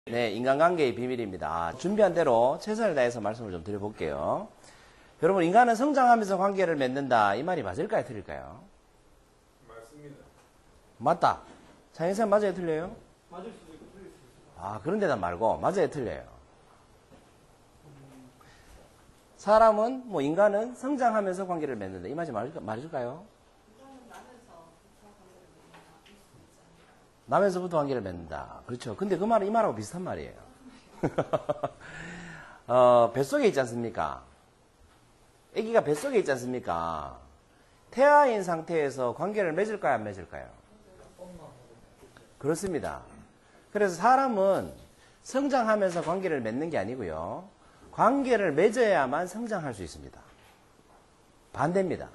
네, 인간관계의 비밀입니다. 준비한 대로 최선을 다해서 말씀을 좀 드려볼게요. 여러분, 인간은 성장하면서 관계를 맺는다. 이 말이 맞을까요? 틀릴까요? 맞습니다. 맞다. 장인생 맞아요? 틀려요? 맞을 수도 있고 틀릴 수도 있습니다. 아, 그런 데다 말고 맞아요? 틀려요? 사람은, 인간은 성장하면서 관계를 맺는다. 이 말이 맞을까요? 남에서부터 관계를 맺는다. 그렇죠. 근데 그 말은 이 말하고 비슷한 말이에요. 뱃속에 있지 않습니까? 아기가 뱃속에 있지 않습니까? 태아인 상태에서 관계를 맺을까요? 안 맺을까요? 그렇습니다. 그래서 사람은 성장하면서 관계를 맺는 게 아니고요. 관계를 맺어야만 성장할 수 있습니다. 반대입니다.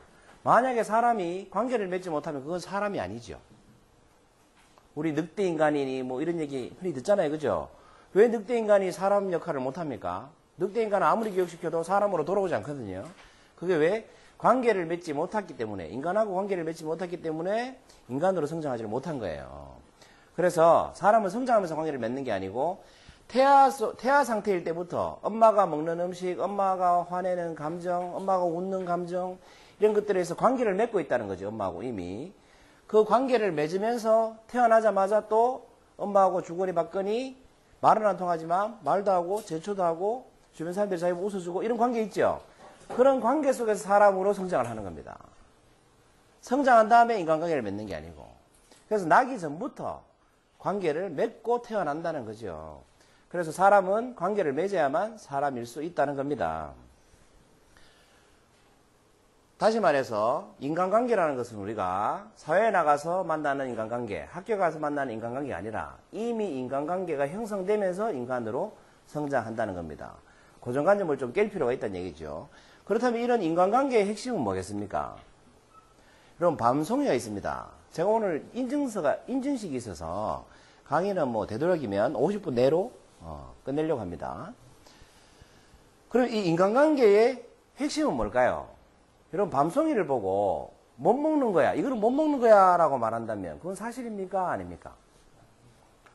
만약에 사람이 관계를 맺지 못하면 그건 사람이 아니죠. 우리 늑대 인간이니 이런 얘기 흔히 듣잖아요. 그죠? 왜 늑대 인간이 사람 역할을 못합니까? 늑대 인간은 아무리 교육시켜도 사람으로 돌아오지 않거든요. 그게 왜? 관계를 맺지 못했기 때문에, 인간하고 관계를 맺지 못했기 때문에 인간으로 성장하지 못한 거예요. 그래서 사람은 성장하면서 관계를 맺는 게 아니고 태아 상태일 때부터 엄마가 먹는 음식, 엄마가 화내는 감정, 엄마가 웃는 감정 이런 것들에서 관계를 맺고 있다는 거죠. 엄마하고 이미. 그 관계를 맺으면서 태어나자마자 또 엄마하고 주거니 받거니 말은 안 통하지만 말도 하고 제초도 하고 주변 사람들이 자기 웃어주고 이런 관계 있죠. 그런 관계 속에서 사람으로 성장을 하는 겁니다. 성장한 다음에 인간관계를 맺는 게 아니고. 그래서 나기 전부터 관계를 맺고 태어난다는 거죠. 그래서 사람은 관계를 맺어야만 사람일 수 있다는 겁니다. 다시 말해서 인간관계라는 것은 우리가 사회에 나가서 만나는 인간관계, 학교 가서 만나는 인간관계가 아니라 이미 인간관계가 형성되면서 인간으로 성장한다는 겁니다. 고정관념을 좀 깰 필요가 있다는 얘기죠. 그렇다면 이런 인간관계의 핵심은 뭐겠습니까? 여러분, 밤송이가 있습니다. 제가 오늘 인증식이 있어서 강의는 되도록이면 50분 내로 끝내려고 합니다. 그럼 이 인간관계의 핵심은 뭘까요? 여러분, 밤송이를 보고 못 먹는 거야, 이거는 못 먹는 거야 라고 말한다면 그건 사실입니까? 아닙니까?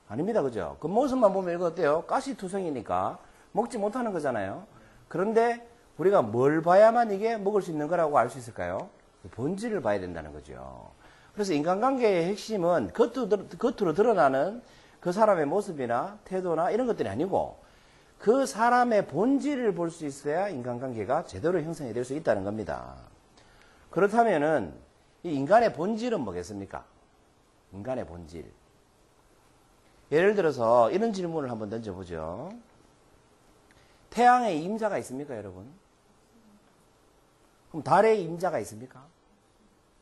아닙니다. 그죠? 그 모습만 보면 이거 어때요? 가시투성이니까 먹지 못하는 거잖아요. 그런데 우리가 뭘 봐야만 이게 먹을 수 있는 거라고 알 수 있을까요? 본질을 봐야 된다는 거죠. 그래서 인간관계의 핵심은 겉으로 드러나는 그 사람의 모습이나 태도나 이런 것들이 아니고 그 사람의 본질을 볼 수 있어야 인간관계가 제대로 형성이 될 수 있다는 겁니다. 그렇다면은 이 인간의 본질은 뭐겠습니까? 인간의 본질. 예를 들어서 이런 질문을 한번 던져보죠. 태양에 임자가 있습니까, 여러분? 그럼 달에 임자가 있습니까?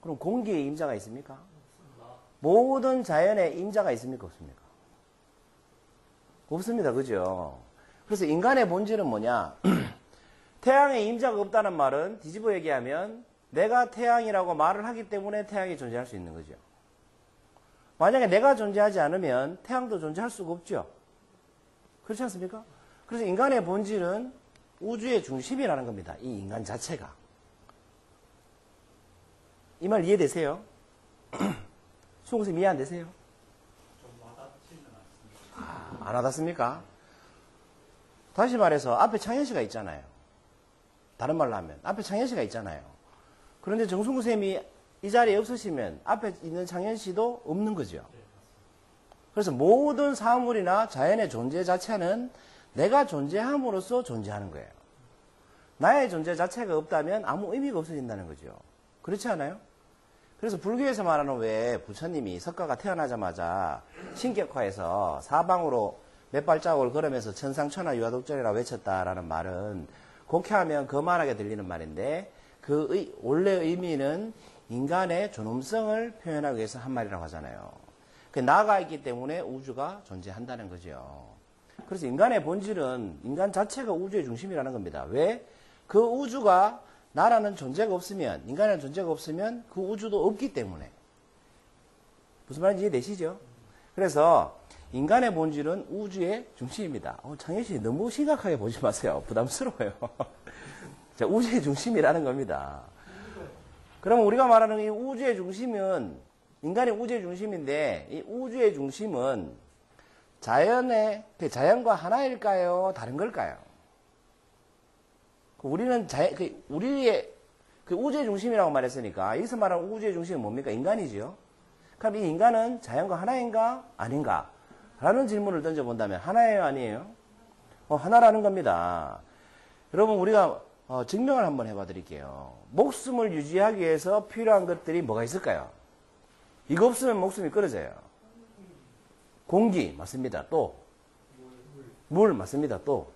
그럼 공기에 임자가 있습니까? 모든 자연에 임자가 있습니까, 없습니까? 없습니다. 그죠? 그래서 인간의 본질은 뭐냐? 태양에 임자가 없다는 말은 뒤집어 얘기하면 내가 태양이라고 말을 하기 때문에 태양이 존재할 수 있는 거죠. 만약에 내가 존재하지 않으면 태양도 존재할 수가 없죠. 그렇지 않습니까? 그래서 인간의 본질은 우주의 중심이라는 겁니다. 이 인간 자체가. 이 말 이해되세요? 수홍쌤 이해 안 되세요? 좀 와닿지는 않습니다. 안 와닿습니까? 다시 말해서 앞에 창현씨가 있잖아요. 다른 말로 하면 앞에 창현씨가 있잖아요. 그런데 정승구 쌤이 이 자리에 없으시면 앞에 있는 창현씨도 없는 거죠. 그래서 모든 사물이나 자연의 존재 자체는 내가 존재함으로써 존재하는 거예요. 나의 존재 자체가 없다면 아무 의미가 없어진다는 거죠. 그렇지 않아요? 그래서 불교에서 말하는 왜 부처님이 석가가 태어나자마자 신격화해서 사방으로 몇 발자국을 걸으면서 천상천하 유아독존이라 외쳤다라는 말은 곡해하면 거만하게 들리는 말인데 그 원래 의미는 인간의 존엄성을 표현하기 위해서 한 말이라고 하잖아요. 그 나가 있기 때문에 우주가 존재한다는 거죠. 그래서 인간의 본질은 인간 자체가 우주의 중심이라는 겁니다. 왜? 그 우주가 나라는 존재가 없으면, 인간이라는 존재가 없으면 그 우주도 없기 때문에. 무슨 말인지 이해되시죠? 그래서 인간의 본질은 우주의 중심입니다. 창현 씨 너무 심각하게 보지 마세요. 부담스러워요. 자, 우주의 중심이라는 겁니다. 그러면 우리가 말하는 이 우주의 중심은 인간의 우주의 중심인데 이 우주의 중심은 자연과 하나일까요? 다른 걸까요? 우리는 우리의 우주의 중심이라고 말했으니까 여기서 말하는 우주의 중심은 뭡니까? 인간이지요. 그럼 이 인간은 자연과 하나인가? 아닌가? 라는 질문을 던져본다면 하나예요? 아니에요? 하나라는 겁니다. 여러분 우리가 증명을 한번 해봐 드릴게요. 목숨을 유지하기 위해서 필요한 것들이 뭐가 있을까요? 이거 없으면 목숨이 끊어져요. 공기 맞습니다. 또 물 맞습니다. 또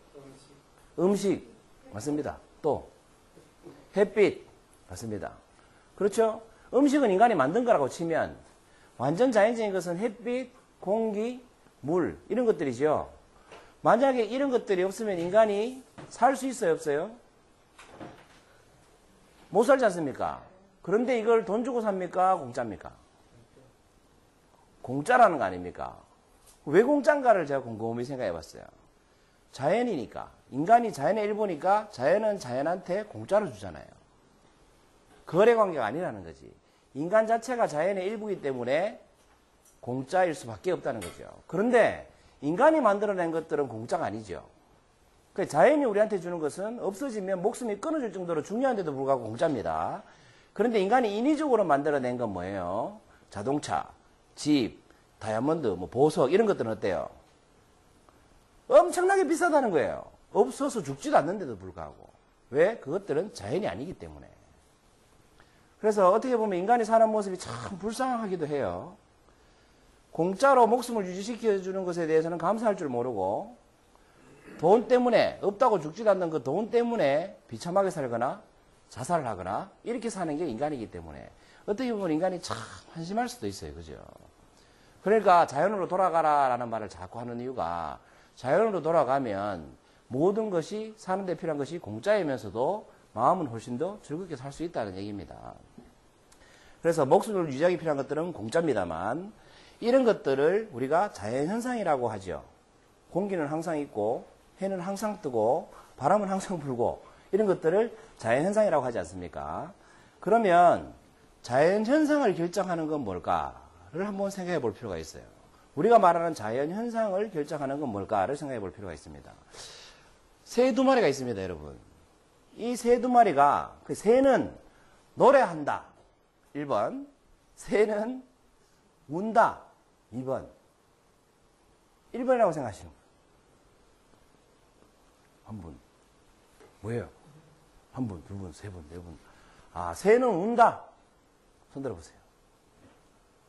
음식 맞습니다. 또 햇빛 맞습니다. 그렇죠? 음식은 인간이 만든 거라고 치면 완전 자연적인 것은 햇빛, 공기, 물 이런 것들이죠. 만약에 이런 것들이 없으면 인간이 살 수 있어요? 없어요? 못 살지 않습니까? 그런데 이걸 돈 주고 삽니까? 공짜입니까? 공짜라는 거 아닙니까? 왜 공짜인가를 제가 곰곰이 생각해 봤어요. 자연이니까. 인간이 자연의 일부니까 자연은 자연한테 공짜로 주잖아요. 거래 관계가 아니라는 거지. 인간 자체가 자연의 일부이기 때문에 공짜일 수밖에 없다는 거죠. 그런데 인간이 만들어낸 것들은 공짜가 아니죠. 자연이 우리한테 주는 것은 없어지면 목숨이 끊어질 정도로 중요한데도 불구하고 공짜입니다. 그런데 인간이 인위적으로 만들어낸 건 뭐예요? 자동차, 집, 다이아몬드, 보석 이런 것들은 어때요? 엄청나게 비싸다는 거예요. 없어서 죽지도 않는데도 불구하고. 왜? 그것들은 자연이 아니기 때문에. 그래서 어떻게 보면 인간이 사는 모습이 참 불쌍하기도 해요. 공짜로 목숨을 유지시켜주는 것에 대해서는 감사할 줄 모르고 돈 때문에 없다고 죽지도 않는 그 돈 때문에 비참하게 살거나 자살을 하거나 이렇게 사는 게 인간이기 때문에 어떻게 보면 인간이 참 한심할 수도 있어요. 그죠? 그러니까 자연으로 돌아가라라는 말을 자꾸 하는 이유가 자연으로 돌아가면 모든 것이 사는 데 필요한 것이 공짜이면서도 마음은 훨씬 더 즐겁게 살 수 있다는 얘기입니다. 그래서 목숨을 유지하기 필요한 것들은 공짜입니다만 이런 것들을 우리가 자연현상이라고 하죠. 공기는 항상 있고 해는 항상 뜨고 바람은 항상 불고 이런 것들을 자연현상이라고 하지 않습니까? 그러면 자연현상을 결정하는 건 뭘까를 한번 생각해 볼 필요가 있어요. 우리가 말하는 자연현상을 결정하는 건 뭘까를 생각해 볼 필요가 있습니다. 새 두 마리가 있습니다, 여러분. 이 새 두 마리가, 그 새는 노래한다. 1번. 새는 운다. 2번. 1번이라고 생각하시는 거예요. 한 분. 뭐예요? 한 분, 두 분, 세 분, 네 분. 아, 새는 운다. 손 들어보세요.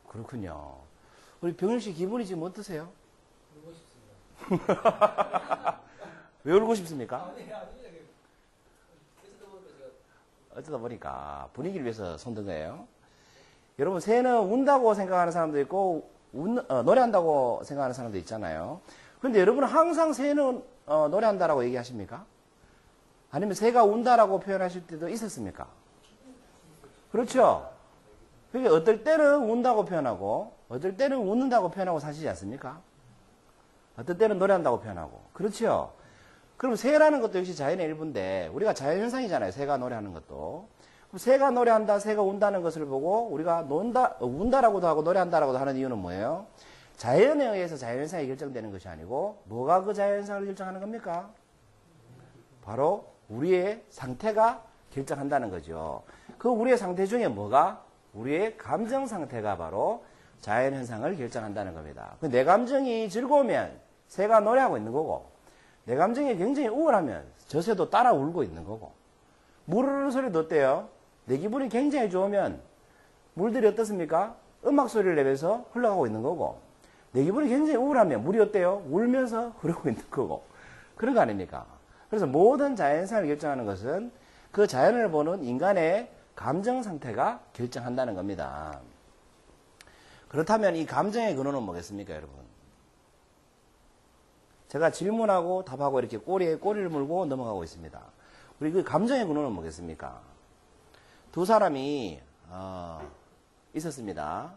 그렇군요. 우리 병일 씨 기분이 지금 어떠세요? 울고 싶습니다. 왜 울고 싶습니까? 아니, 어쩌다 보니까 분위기를 위해서 손든 거예요. 여러분, 새는 운다고 생각하는 사람도 있고, 노래한다고 생각하는 사람도 있잖아요. 그런데 여러분은 항상 새는 노래한다라고 얘기하십니까? 아니면 새가 운다라고 표현하실 때도 있었습니까? 그렇죠? 그게 어떨 때는 운다고 표현하고, 어떨 때는 웃는다고 표현하고 사시지 않습니까? 어떨 때는 노래한다고 표현하고. 그렇죠? 그럼 새라는 것도 역시 자연의 일부인데, 우리가 자연현상이잖아요. 새가 노래하는 것도. 새가 노래한다, 새가 운다는 것을 보고, 우리가 운다라고도 하고 노래한다라고도 하는 이유는 뭐예요? 자연에 의해서 자연현상이 결정되는 것이 아니고, 뭐가 그 자연현상을 결정하는 겁니까? 바로 우리의 상태가 결정한다는 거죠. 그 우리의 상태 중에 뭐가? 우리의 감정 상태가 바로 자연현상을 결정한다는 겁니다. 내 감정이 즐거우면 새가 노래하고 있는 거고, 내 감정이 굉장히 우울하면 저 새도 따라 울고 있는 거고, 물 흐르는 소리도 어때요? 내 기분이 굉장히 좋으면 물들이 어떻습니까? 음악 소리를 내면서 흘러가고 있는 거고, 내 기분이 굉장히 우울하면 물이 어때요? 울면서 흐르고 있는 거고. 그런 거 아닙니까? 그래서 모든 자연현상을 결정하는 것은 그 자연을 보는 인간의 감정 상태가 결정한다는 겁니다. 그렇다면 이 감정의 근원은 뭐겠습니까, 여러분? 제가 질문하고 답하고 이렇게 꼬리에 꼬리를 물고 넘어가고 있습니다. 우리 그 감정의 근원은 뭐겠습니까? 두 사람이 있었습니다.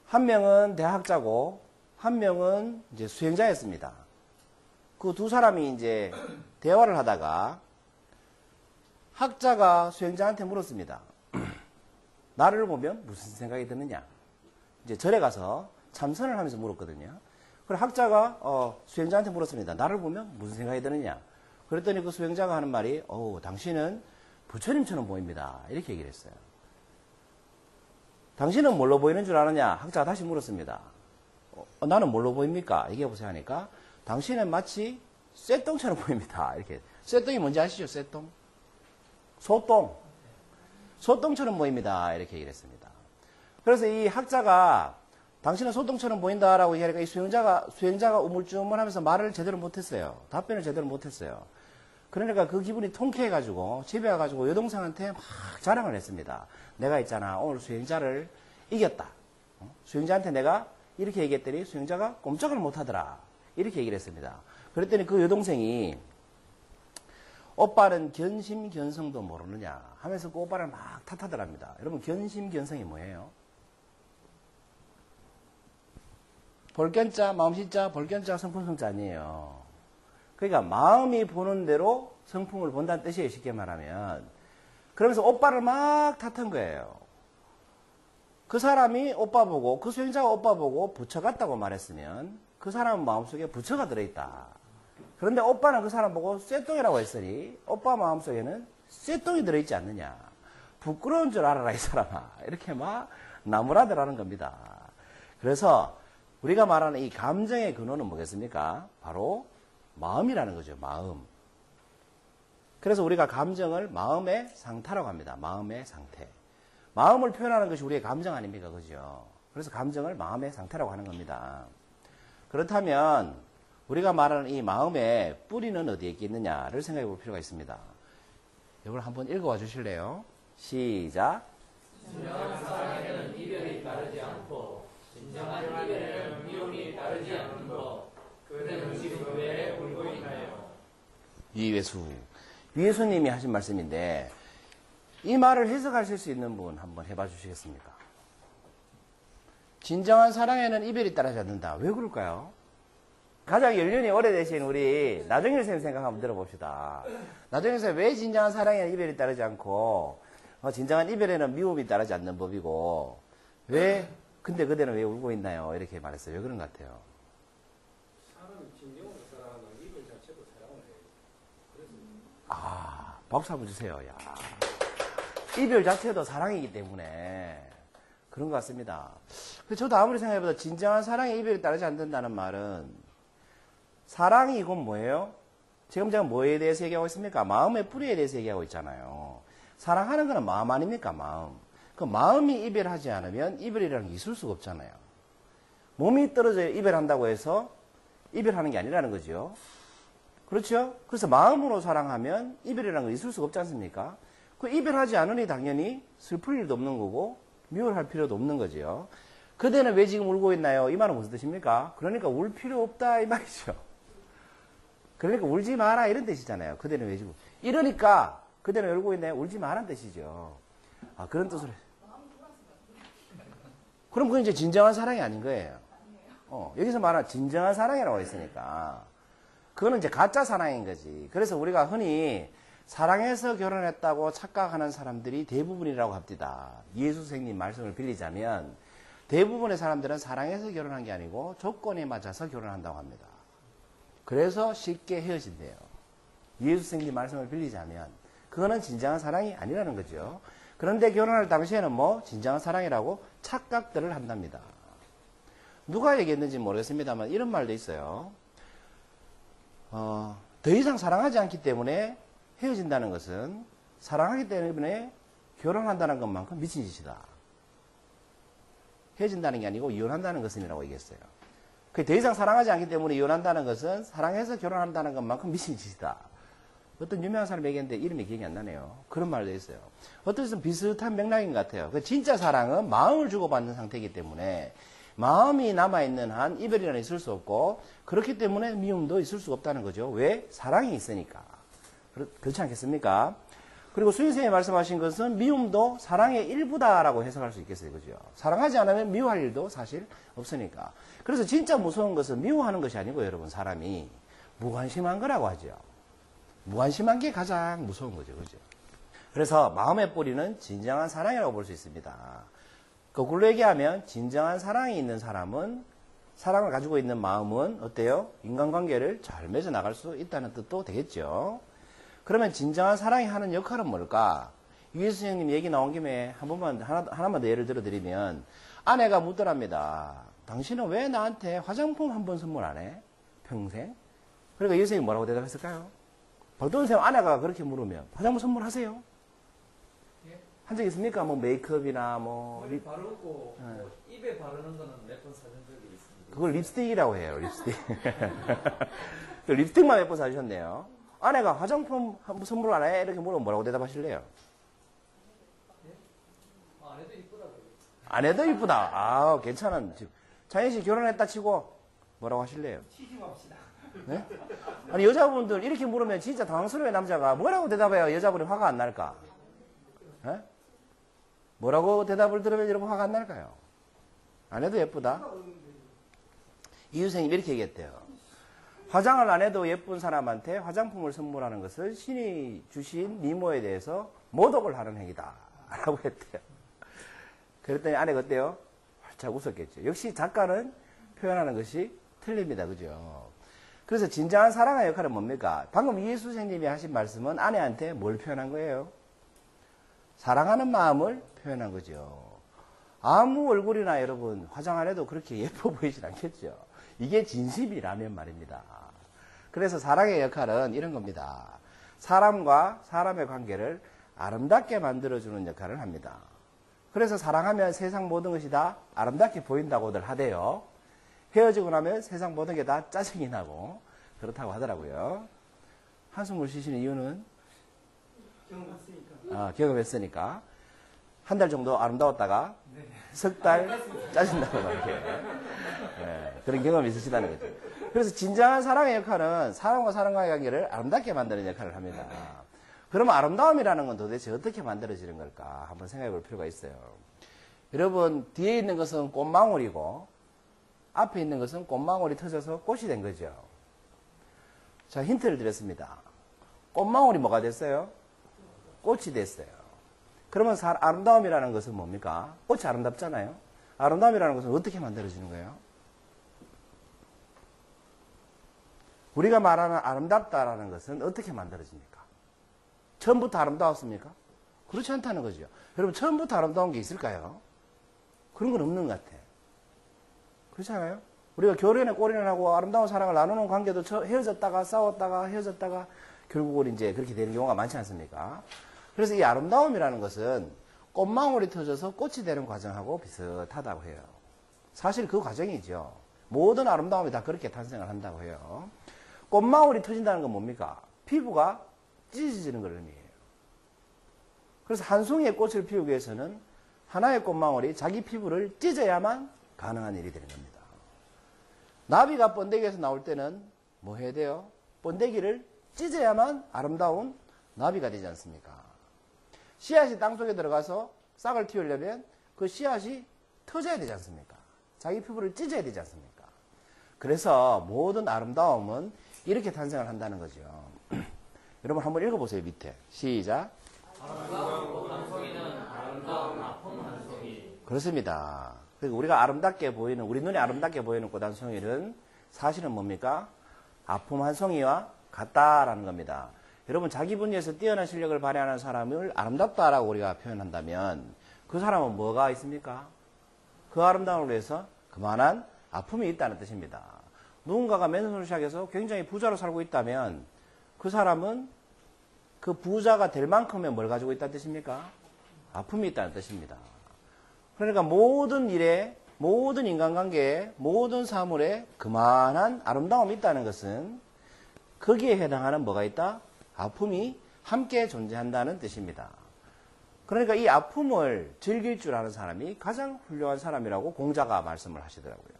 한 명은 대학자고 한 명은 이제 수행자였습니다. 그 두 사람이 이제 대화를 하다가 학자가 수행자한테 물었습니다. 나를 보면 무슨 생각이 드느냐? 이제 절에 가서 참선을 하면서 물었거든요. 그래 학자가 수행자한테 물었습니다. 나를 보면 무슨 생각이 드느냐? 그랬더니 그 수행자가 하는 말이 당신은 부처님처럼 보입니다. 이렇게 얘기를 했어요. 당신은 뭘로 보이는 줄 아느냐? 학자가 다시 물었습니다. 나는 뭘로 보입니까? 얘기해보세요 하니까 당신은 마치 쇠똥처럼 보입니다. 이렇게. 쇠똥이 뭔지 아시죠? 쇠똥? 소똥. 소똥처럼 보입니다. 이렇게 얘기를 했습니다. 그래서 이 학자가 당신은 소똥처럼 보인다라고 얘기하니까 이 수행자가 우물쭈물하면서 말을 제대로 못했어요. 답변을 제대로 못했어요. 그러니까 그 기분이 통쾌해가지고 집에 와가지고 여동생한테 막 자랑을 했습니다. 내가 있잖아 오늘 수행자를 이겼다. 수행자한테 내가 이렇게 얘기했더니 수행자가 꼼짝을 못하더라. 이렇게 얘기를 했습니다. 그랬더니 그 여동생이 오빠는 견심견성도 모르느냐 하면서 그 오빠를 막 탓하더랍니다. 여러분 견심견성이 뭐예요? 볼견자, 마음시자, 볼견자, 성품성자 아니에요. 그러니까 마음이 보는 대로 성품을 본다는 뜻이에요. 쉽게 말하면. 그러면서 오빠를 막 탓한 거예요. 그 사람이 오빠 보고 그 수행자가 오빠 보고 부처 같다고 말했으면 그 사람 마음속에 부처가 들어있다. 그런데 오빠는 그 사람 보고 쇠똥이라고 했으니 오빠 마음속에는 쇠똥이 들어있지 않느냐. 부끄러운 줄 알아라 이 사람아. 이렇게 막 나무라더라는 겁니다. 그래서 우리가 말하는 이 감정의 근원은 뭐겠습니까? 바로 마음이라는 거죠. 마음. 그래서 우리가 감정을 마음의 상태라고 합니다. 마음의 상태. 마음을 표현하는 것이 우리의 감정 아닙니까? 그죠? 그래서 감정을 마음의 상태라고 하는 겁니다. 그렇다면 우리가 말하는 이 마음의 뿌리는 어디에 있겠느냐를 생각해 볼 필요가 있습니다. 이걸 한번 읽어와 주실래요? 시작. 진정한 사랑에는 이별이 따르지 않고 진정한 이별에는 미움이 따르지 않는 것. 그대는 지금 왜 울고 있나요? 위예수님이 하신 말씀인데 이 말을 해석하실 수 있는 분 한번 해봐 주시겠습니까? 진정한 사랑에는 이별이 따르지 않는다. 왜 그럴까요? 가장 연륜이 오래되신 우리 나정일 선생님 생각 한번 들어봅시다. 나정일 선생님 왜 진정한 사랑에는 이별이 따르지 않고 진정한 이별에는 미움이 따르지 않는 법이고 근데 그대는 왜 울고 있나요? 이렇게 말했어요. 왜 그런 것 같아요? 사람이 진정으로 사랑하면 이별 자체도 사랑을 해요. 그래서 박수 한번 주세요. 야. 이별 자체도 사랑이기 때문에 그런 것 같습니다. 저도 아무리 생각해봐도 진정한 사랑에 이별이 따르지 않는다는 말은 사랑이 이건 뭐예요? 지금 제가 뭐에 대해서 얘기하고 있습니까? 마음의 뿌리에 대해서 얘기하고 있잖아요. 사랑하는 거는 마음 아닙니까? 마음. 그 마음이 이별하지 않으면 이별이라는 게 있을 수가 없잖아요. 몸이 떨어져 이별한다고 해서 이별하는 게 아니라는 거죠. 그렇죠? 그래서 마음으로 사랑하면 이별이라는 건 있을 수가 없지 않습니까? 그 이별하지 않으니 당연히 슬플 일도 없는 거고 미워할 필요도 없는 거죠. 그대는 왜 지금 울고 있나요? 이 말은 무슨 뜻입니까? 그러니까 울 필요 없다 이 말이죠. 그러니까 울지 마라 이런 뜻이잖아요. 그대는 왜 지금 이러니까 그대는 왜 울고 있나요? 울지 마라는 뜻이죠. 그런 뜻으로. 그럼 그건 이제 진정한 사랑이 아닌 거예요. 여기서 말하는 진정한 사랑이라고 했으니까 그거는 이제 가짜 사랑인 거지. 그래서 우리가 흔히 사랑해서 결혼했다고 착각하는 사람들이 대부분이라고 합니다. 예수 선생님 말씀을 빌리자면 대부분의 사람들은 사랑해서 결혼한 게 아니고 조건에 맞아서 결혼한다고 합니다. 그래서 쉽게 헤어진대요. 예수 선생님 말씀을 빌리자면 그거는 진정한 사랑이 아니라는 거죠. 그런데 결혼할 당시에는 진정한 사랑이라고 착각들을 한답니다. 누가 얘기했는지 모르겠습니다만 이런 말도 있어요. 더 이상 사랑하지 않기 때문에 헤어진다는 것은 사랑하기 때문에 결혼한다는 것만큼 미친 짓이다. 헤어진다는 게 아니고 이혼한다는 것은이라고 얘기했어요. 더 이상 사랑하지 않기 때문에 이혼한다는 것은 사랑해서 결혼한다는 것만큼 미친 짓이다. 어떤 유명한 사람이 얘기했는데 이름이 기억이 안 나네요. 그런 말도 있어요. 어떤 것은 비슷한 맥락인 것 같아요. 진짜 사랑은 마음을 주고받는 상태이기 때문에 마음이 남아있는 한 이별이라는 있을 수 없고 그렇기 때문에 미움도 있을 수 없다는 거죠. 왜? 사랑이 있으니까. 그렇지 않겠습니까? 그리고 수인생이 말씀하신 것은 미움도 사랑의 일부다라고 해석할 수 있겠어요. 그죠? 사랑하지 않으면 미워할 일도 사실 없으니까. 그래서 진짜 무서운 것은 미워하는 것이 아니고 여러분 사람이 무관심한 거라고 하죠. 무관심한 게 가장 무서운 거죠. 그죠? 그래서 마음의 뿌리는 진정한 사랑이라고 볼 수 있습니다. 거꾸로 얘기하면 진정한 사랑이 있는 사람은 사랑을 가지고 있는 마음은 어때요? 인간관계를 잘 맺어 나갈 수 있다는 뜻도 되겠죠. 그러면 진정한 사랑이 하는 역할은 뭘까? 유예수 선생님 얘기 나온 김에 한 번만 하나만 더 예를 들어 드리면 아내가 묻더랍니다. 당신은 왜 나한테 화장품 한 번 선물 안 해? 평생? 그러니까 유예수 선생님 뭐라고 대답했을까요? 보통 선생님 아내가 그렇게 물으면 화장품 선물하세요? 한 적 있습니까? 뭐 메이크업이나 뭐 머리 바르고 뭐 입에 바르는 거는 몇 번 사준 적이 있습니다. 그걸 립스틱이라고 해요. 립스틱. 그 립스틱만 몇 번 사주셨네요. 아내가 화장품 한번 선물 안 해? 이렇게 물으면 뭐라고 대답하실래요? 아내도 이쁘다고요. 아내도 이쁘다. 아, 괜찮은. 자연 씨 결혼했다 치고 뭐라고 하실래요? 취직합시다. 네? 아니 여자분들 이렇게 물으면 진짜 당황스러워요. 남자가 뭐라고 대답해요? 여자분이 화가 안 날까? 네? 뭐라고 대답을 들으면 여러분 화가 안 날까요? 아내도 예쁘다. 이유생님 이렇게 얘기했대요. 화장을 안 해도 예쁜 사람한테 화장품을 선물하는 것을 신이 주신 미모에 대해서 모독을 하는 행위다 라고 했대요. 그랬더니 아내가 어때요? 활짝 웃었겠죠. 역시 작가는 표현하는 것이 틀립니다. 그죠? 그래서 진정한 사랑의 역할은 뭡니까? 방금 이예수 선생님이 하신 말씀은 아내한테 뭘 표현한 거예요? 사랑하는 마음을 표현한 거죠. 아무 얼굴이나 여러분 화장 안 해도 그렇게 예뻐 보이진 않겠죠. 이게 진심이라면 말입니다. 그래서 사랑의 역할은 이런 겁니다. 사람과 사람의 관계를 아름답게 만들어주는 역할을 합니다. 그래서 사랑하면 세상 모든 것이 다 아름답게 보인다고들 하대요. 헤어지고 나면 세상 모든 게 다 짜증이 나고 그렇다고 하더라고요. 한숨을 쉬시는 이유는 경험했으니까. 한 달 정도 아름다웠다가 석 달 짜증나고 이렇게 그런 경험이 있으시다는 거죠. 그래서 진정한 사랑의 역할은 사람과 사람과의 관계를 아름답게 만드는 역할을 합니다. 그러면 아름다움이라는 건 도대체 어떻게 만들어지는 걸까 한번 생각해 볼 필요가 있어요. 여러분 뒤에 있는 것은 꽃망울이고 앞에 있는 것은 꽃망울이 터져서 꽃이 된 거죠. 자, 힌트를 드렸습니다. 꽃망울이 뭐가 됐어요? 꽃이 됐어요. 그러면 아름다움이라는 것은 뭡니까? 꽃이 아름답잖아요. 아름다움이라는 것은 어떻게 만들어지는 거예요? 우리가 말하는 아름답다라는 것은 어떻게 만들어집니까? 처음부터 아름다웠습니까? 그렇지 않다는 거죠. 여러분 처음부터 아름다운 게 있을까요? 그런 건 없는 것 같아. 그렇지 않아요? 우리가 결혼에 꼴인하고 아름다운 사랑을 나누는 관계도 헤어졌다가 싸웠다가 헤어졌다가 결국은 이제 그렇게 되는 경우가 많지 않습니까? 그래서 이 아름다움이라는 것은 꽃망울이 터져서 꽃이 되는 과정하고 비슷하다고 해요. 사실 그 과정이죠. 모든 아름다움이 다 그렇게 탄생을 한다고 해요. 꽃망울이 터진다는 건 뭡니까? 피부가 찢어지는 걸 의미해요. 그래서 한 송이의 꽃을 피우기 위해서는 하나의 꽃망울이 자기 피부를 찢어야만 가능한 일이 되는 겁니다. 나비가 번데기에서 나올 때는 뭐 해야 돼요? 번데기를 찢어야만 아름다운 나비가 되지 않습니까? 씨앗이 땅속에 들어가서 싹을 틔우려면 그 씨앗이 터져야 되지 않습니까? 자기 피부를 찢어야 되지 않습니까? 그래서 모든 아름다움은 이렇게 탄생을 한다는 거죠. 여러분 한번 읽어보세요. 밑에 시작. 아름다운 한 송이는 아름다운 아픔 한 송이. 그렇습니다. 그리고 우리가 아름답게 보이는 우리 눈에 아름답게 보이는 꽃 한 송이는 사실은 뭡니까? 아픔 한 송이와 같다라는 겁니다. 여러분 자기 분야에서 뛰어난 실력을 발휘하는 사람을 아름답다라고 우리가 표현한다면 그 사람은 뭐가 있습니까? 그 아름다움을 위해서 그만한 아픔이 있다는 뜻입니다. 누군가가 맨손을 시작해서 굉장히 부자로 살고 있다면 그 사람은 그 부자가 될 만큼의 뭘 가지고 있다는 뜻입니까? 아픔이 있다는 뜻입니다. 그러니까 모든 일에, 모든 인간관계에, 모든 사물에 그만한 아름다움이 있다는 것은 거기에 해당하는 뭐가 있다? 아픔이 함께 존재한다는 뜻입니다. 그러니까 이 아픔을 즐길 줄 아는 사람이 가장 훌륭한 사람이라고 공자가 말씀을 하시더라고요.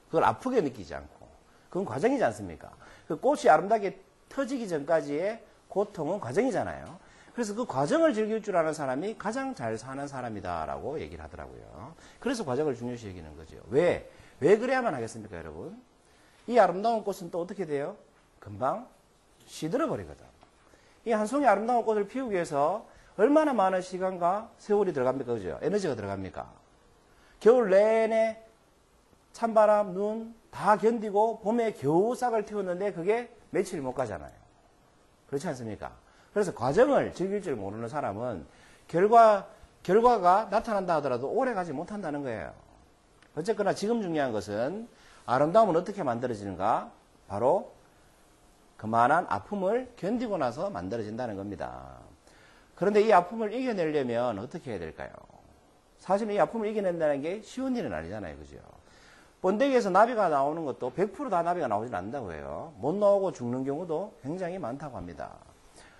그걸 아프게 느끼지 않고. 그건 과정이지 않습니까? 그 꽃이 아름답게 터지기 전까지의 고통은 과정이잖아요. 그래서 그 과정을 즐길 줄 아는 사람이 가장 잘 사는 사람이다라고 얘기를 하더라고요. 그래서 과정을 중요시 여기는 거죠. 왜? 왜 그래야만 하겠습니까, 여러분? 이 아름다운 꽃은 또 어떻게 돼요? 금방 시들어 버리거든. 이 한 송이 아름다운 꽃을 피우기 위해서 얼마나 많은 시간과 세월이 들어갑니까? 그죠? 에너지가 들어갑니까? 겨울 내내 찬바람, 눈, 다 견디고 봄에 겨우 싹을 틔웠는데 그게 며칠 못 가잖아요. 그렇지 않습니까? 그래서 과정을 즐길 줄 모르는 사람은 결과가 나타난다 하더라도 오래 가지 못한다는 거예요. 어쨌거나 지금 중요한 것은 아름다움은 어떻게 만들어지는가? 바로 그만한 아픔을 견디고 나서 만들어진다는 겁니다. 그런데 이 아픔을 이겨내려면 어떻게 해야 될까요? 사실 이 아픔을 이겨낸다는 게 쉬운 일은 아니잖아요. 그죠? 번데기에서 나비가 나오는 것도 100% 다 나비가 나오진 않는다고 해요. 못 나오고 죽는 경우도 굉장히 많다고 합니다.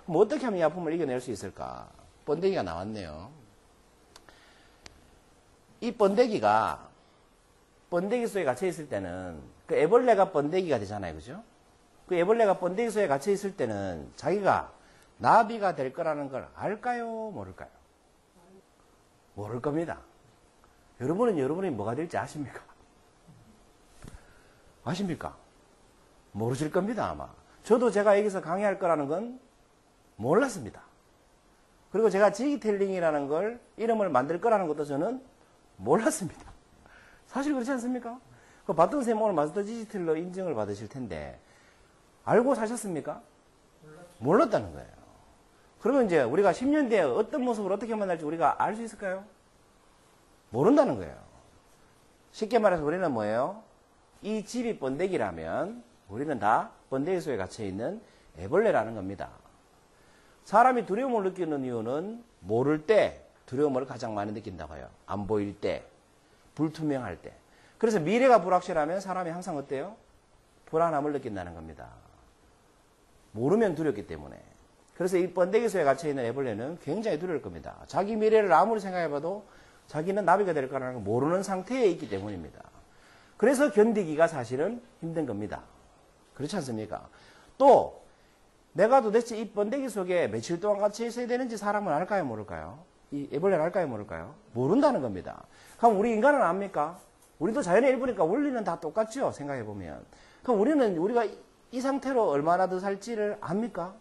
그럼 어떻게 하면 이 아픔을 이겨낼 수 있을까? 번데기가 나왔네요. 이 번데기가 번데기 속에 갇혀 있을 때는 그 애벌레가 번데기가 되잖아요. 그죠? 그 애벌레가 번데기 속에 갇혀 있을 때는 자기가 나비가 될 거라는 걸 알까요? 모를까요? 모를 겁니다. 여러분은 여러분이 뭐가 될지 아십니까? 아십니까? 모르실 겁니다, 아마. 저도 제가 여기서 강의할 거라는 건 몰랐습니다. 그리고 제가 지기텔링이라는 걸, 이름을 만들 거라는 것도 저는 몰랐습니다. 사실 그렇지 않습니까? 그 봤던 선생님 오늘 마스터 디지털로 인증을 받으실 텐데, 알고 사셨습니까? 몰랐다는 거예요. 그러면 이제 우리가 10년 뒤에 어떤 모습을 어떻게 만날지 우리가 알 수 있을까요? 모른다는 거예요. 쉽게 말해서 우리는 뭐예요? 이 집이 번데기라면 우리는 다 번데기 속에 갇혀있는 애벌레라는 겁니다. 사람이 두려움을 느끼는 이유는 모를 때 두려움을 가장 많이 느낀다고 해요. 안 보일 때, 불투명할 때. 그래서 미래가 불확실하면 사람이 항상 어때요? 불안함을 느낀다는 겁니다. 모르면 두렵기 때문에. 그래서 이 번데기 속에 갇혀있는 애벌레는 굉장히 두려울 겁니다. 자기 미래를 아무리 생각해봐도 자기는 나비가 될 거라는 걸 모르는 상태에 있기 때문입니다. 그래서 견디기가 사실은 힘든 겁니다. 그렇지 않습니까? 또 내가 도대체 이 번데기 속에 며칠 동안 갇혀 있어야 되는지 사람은 알까요? 모를까요? 이 애벌레는 알까요? 모를까요? 모른다는 겁니다. 그럼 우리 인간은 압니까? 우리도 자연의 일부니까 원리는 다 똑같죠? 생각해보면. 그럼 우리가 이 상태로 얼마나 더 살지를 압니까?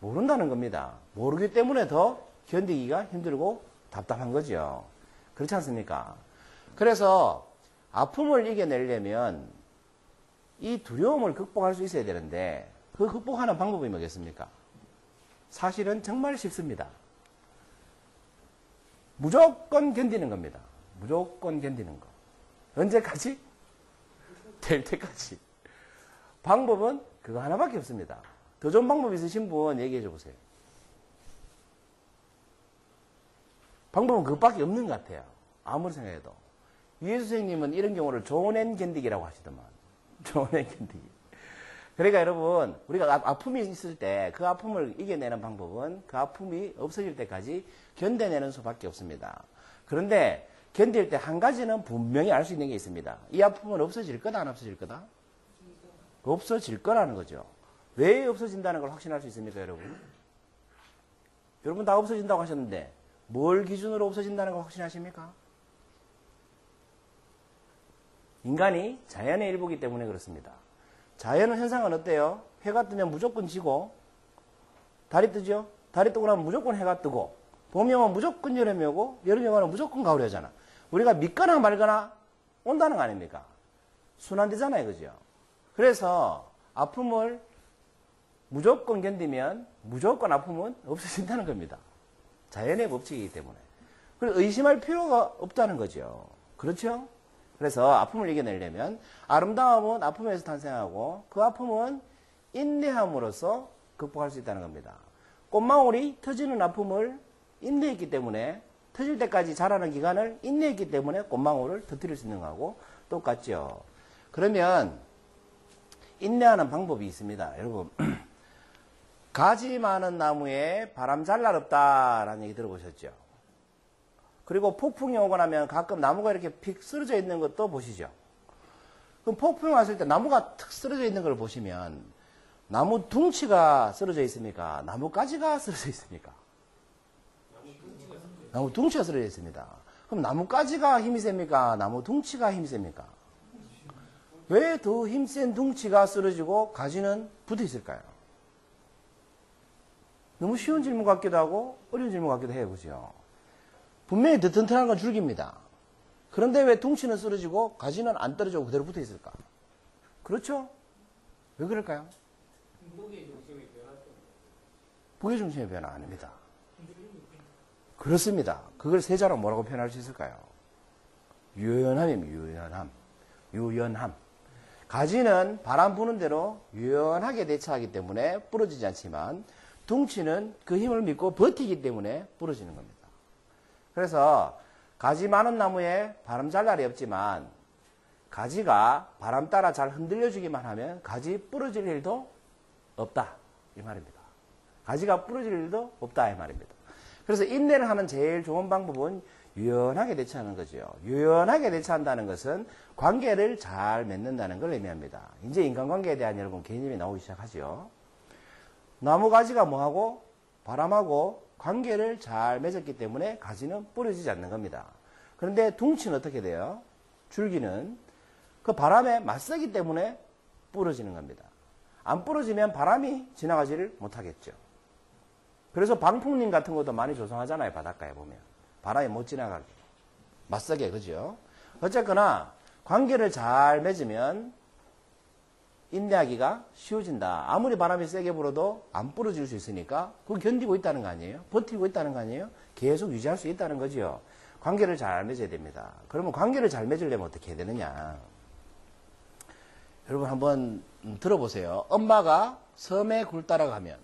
모른다는 겁니다. 모르기 때문에 더 견디기가 힘들고 답답한 거죠. 그렇지 않습니까? 그래서 아픔을 이겨내려면 이 두려움을 극복할 수 있어야 되는데 그 극복하는 방법이 뭐겠습니까? 사실은 정말 쉽습니다. 무조건 견디는 겁니다. 무조건 견디는 거. 언제까지? 될 때까지. 방법은 그거 하나밖에 없습니다. 더 좋은 방법 있으신 분 얘기해 줘 보세요. 방법은 그것밖에 없는 것 같아요. 아무리 생각해도. 유해수 선생님은 이런 경우를 조낸 견디기라고 하시더만. 조낸 견디기. 그러니까 여러분, 우리가 아픔이 있을 때 그 아픔을 이겨내는 방법은 그 아픔이 없어질 때까지 견뎌내는 수밖에 없습니다. 그런데 견딜 때 한 가지는 분명히 알 수 있는 게 있습니다. 이 아픔은 없어질 거다, 안 없어질 거다? 없어질 거라는 거죠. 왜 없어진다는 걸 확신할 수 있습니까, 여러분? 여러분 다 없어진다고 하셨는데 뭘 기준으로 없어진다는 걸 확신하십니까? 인간이 자연의 일부이기 때문에 그렇습니다. 자연의 현상은 어때요? 해가 뜨면 무조건 지고, 달이 뜨죠? 달이 뜨고 나면 무조건 해가 뜨고, 봄이 오면 무조건 여름이 오고, 여름이 오면 무조건 가을이 오잖아. 우리가 믿거나 말거나 온다는 거 아닙니까? 순환되잖아요, 그죠? 그래서 아픔을 무조건 견디면 무조건 아픔은 없어진다는 겁니다. 자연의 법칙이기 때문에. 그래서 의심할 필요가 없다는 거죠. 그렇죠? 그래서 아픔을 이겨내려면 아름다움은 아픔에서 탄생하고 그 아픔은 인내함으로써 극복할 수 있다는 겁니다. 꽃망울이 터지는 아픔을 인내했기 때문에 터질 때까지 자라는 기간을 인내했기 때문에 꽃망울을 터뜨릴 수 있는 거하고 똑같죠. 그러면 인내하는 방법이 있습니다. 여러분 가지 많은 나무에 바람 잘 날 없다라는 얘기 들어보셨죠? 그리고 폭풍이 오고 나면 가끔 나무가 이렇게 픽 쓰러져 있는 것도 보시죠. 그럼 폭풍이 왔을 때 나무가 탁 쓰러져 있는 걸 보시면 나무 둥치가 쓰러져 있습니까? 나무 가지가 쓰러져 있습니까? 나무 둥치가 쓰러져 있습니다. 그럼 나무 가지가 힘이 셉니까? 나무 둥치가 힘이 셉니까? 왜 더 힘센 둥치가 쓰러지고 가지는 붙어 있을까요? 너무 쉬운 질문 같기도 하고 어려운 질문 같기도 해요. 그죠? 분명히 더 튼튼한 건 줄기입니다. 그런데 왜 둥치는 쓰러지고 가지는 안 떨어지고 그대로 붙어 있을까? 그렇죠? 왜 그럴까요? 무게중심의 변화 아닙니다. 그렇습니다. 그걸 세자로 뭐라고 표현할 수 있을까요? 유연함입니다. 유연함. 가지는 바람 부는 대로 유연하게 대처하기 때문에 부러지지 않지만 둥치는 그 힘을 믿고 버티기 때문에 부러지는 겁니다. 그래서 가지 많은 나무에 바람 잘 날이 없지만 가지가 바람 따라 잘 흔들려주기만 하면 가지 부러질 일도 없다 이 말입니다. 가지가 부러질 일도 없다 이 말입니다. 그래서 인내를 하는 제일 좋은 방법은 유연하게 대처하는 거죠. 유연하게 대처한다는 것은 관계를 잘 맺는다는 걸 의미합니다. 이제 인간관계에 대한 여러분 개념이 나오기 시작하죠. 나무 가지가 뭐하고 바람하고 관계를 잘 맺었기 때문에 가지는 부러지지 않는 겁니다. 그런데 둥치는 어떻게 돼요? 줄기는 그 바람에 맞서기 때문에 부러지는 겁니다. 안 부러지면 바람이 지나가지를 못하겠죠. 그래서 방풍림 같은 것도 많이 조성하잖아요. 바닷가에 보면. 바람이 못 지나가게. 맞서게, 그죠? 어쨌거나 관계를 잘 맺으면 인내하기가 쉬워진다. 아무리 바람이 세게 불어도 안 부러질 수 있으니까 그거 견디고 있다는 거 아니에요? 버티고 있다는 거 아니에요? 계속 유지할 수 있다는 거죠. 관계를 잘 맺어야 됩니다. 그러면 관계를 잘 맺으려면 어떻게 해야 되느냐? 여러분 한번 들어보세요. 엄마가 섬에 굴 따라가면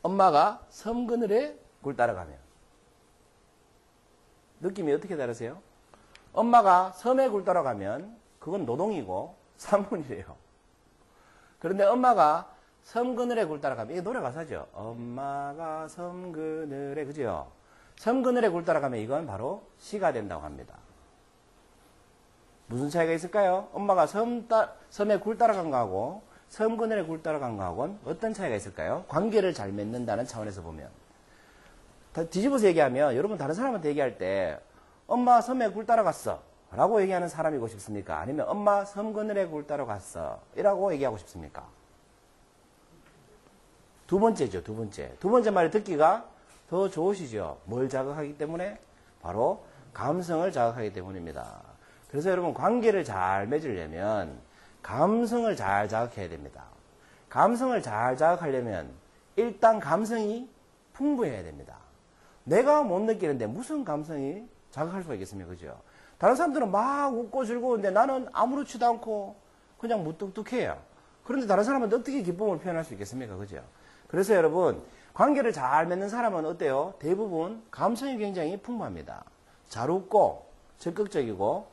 엄마가 섬 그늘에 굴 따라가면 느낌이 어떻게 다르세요? 엄마가 섬에 굴 따라가면 그건 노동이고 산문이래요. 그런데 엄마가 섬 그늘에 굴 따라가면 이게 노래 가사죠. 엄마가 섬 그늘에 그죠? 섬 그늘에 굴 따라가면 이건 바로 시가 된다고 합니다. 무슨 차이가 있을까요? 엄마가 섬에 굴 따라간 거하고 섬 그늘에 굴 따라간 거하고는 어떤 차이가 있을까요? 관계를 잘 맺는다는 차원에서 보면. 뒤집어서 얘기하면 여러분 다른 사람한테 얘기할 때 엄마 섬에 굴 따라갔어 라고 얘기하는 사람이고 싶습니까? 아니면 엄마 섬 그늘에 굴 따라갔어 이라고 얘기하고 싶습니까? 두 번째죠. 두 번째. 두 번째 말이 듣기가 더 좋으시죠. 뭘 자극하기 때문에? 바로 감성을 자극하기 때문입니다. 그래서 여러분 관계를 잘 맺으려면 감성을 잘 자극해야 됩니다. 감성을 잘 자극하려면 일단 감성이 풍부해야 됩니다. 내가 못 느끼는데 무슨 감성이 자극할 수가 있겠습니까? 그죠? 다른 사람들은 막 웃고 즐거운데 나는 아무렇지도 않고 그냥 무뚝뚝해요. 그런데 다른 사람한테 어떻게 기쁨을 표현할 수 있겠습니까? 그죠? 그래서 여러분 관계를 잘 맺는 사람은 어때요? 대부분 감성이 굉장히 풍부합니다. 잘 웃고 적극적이고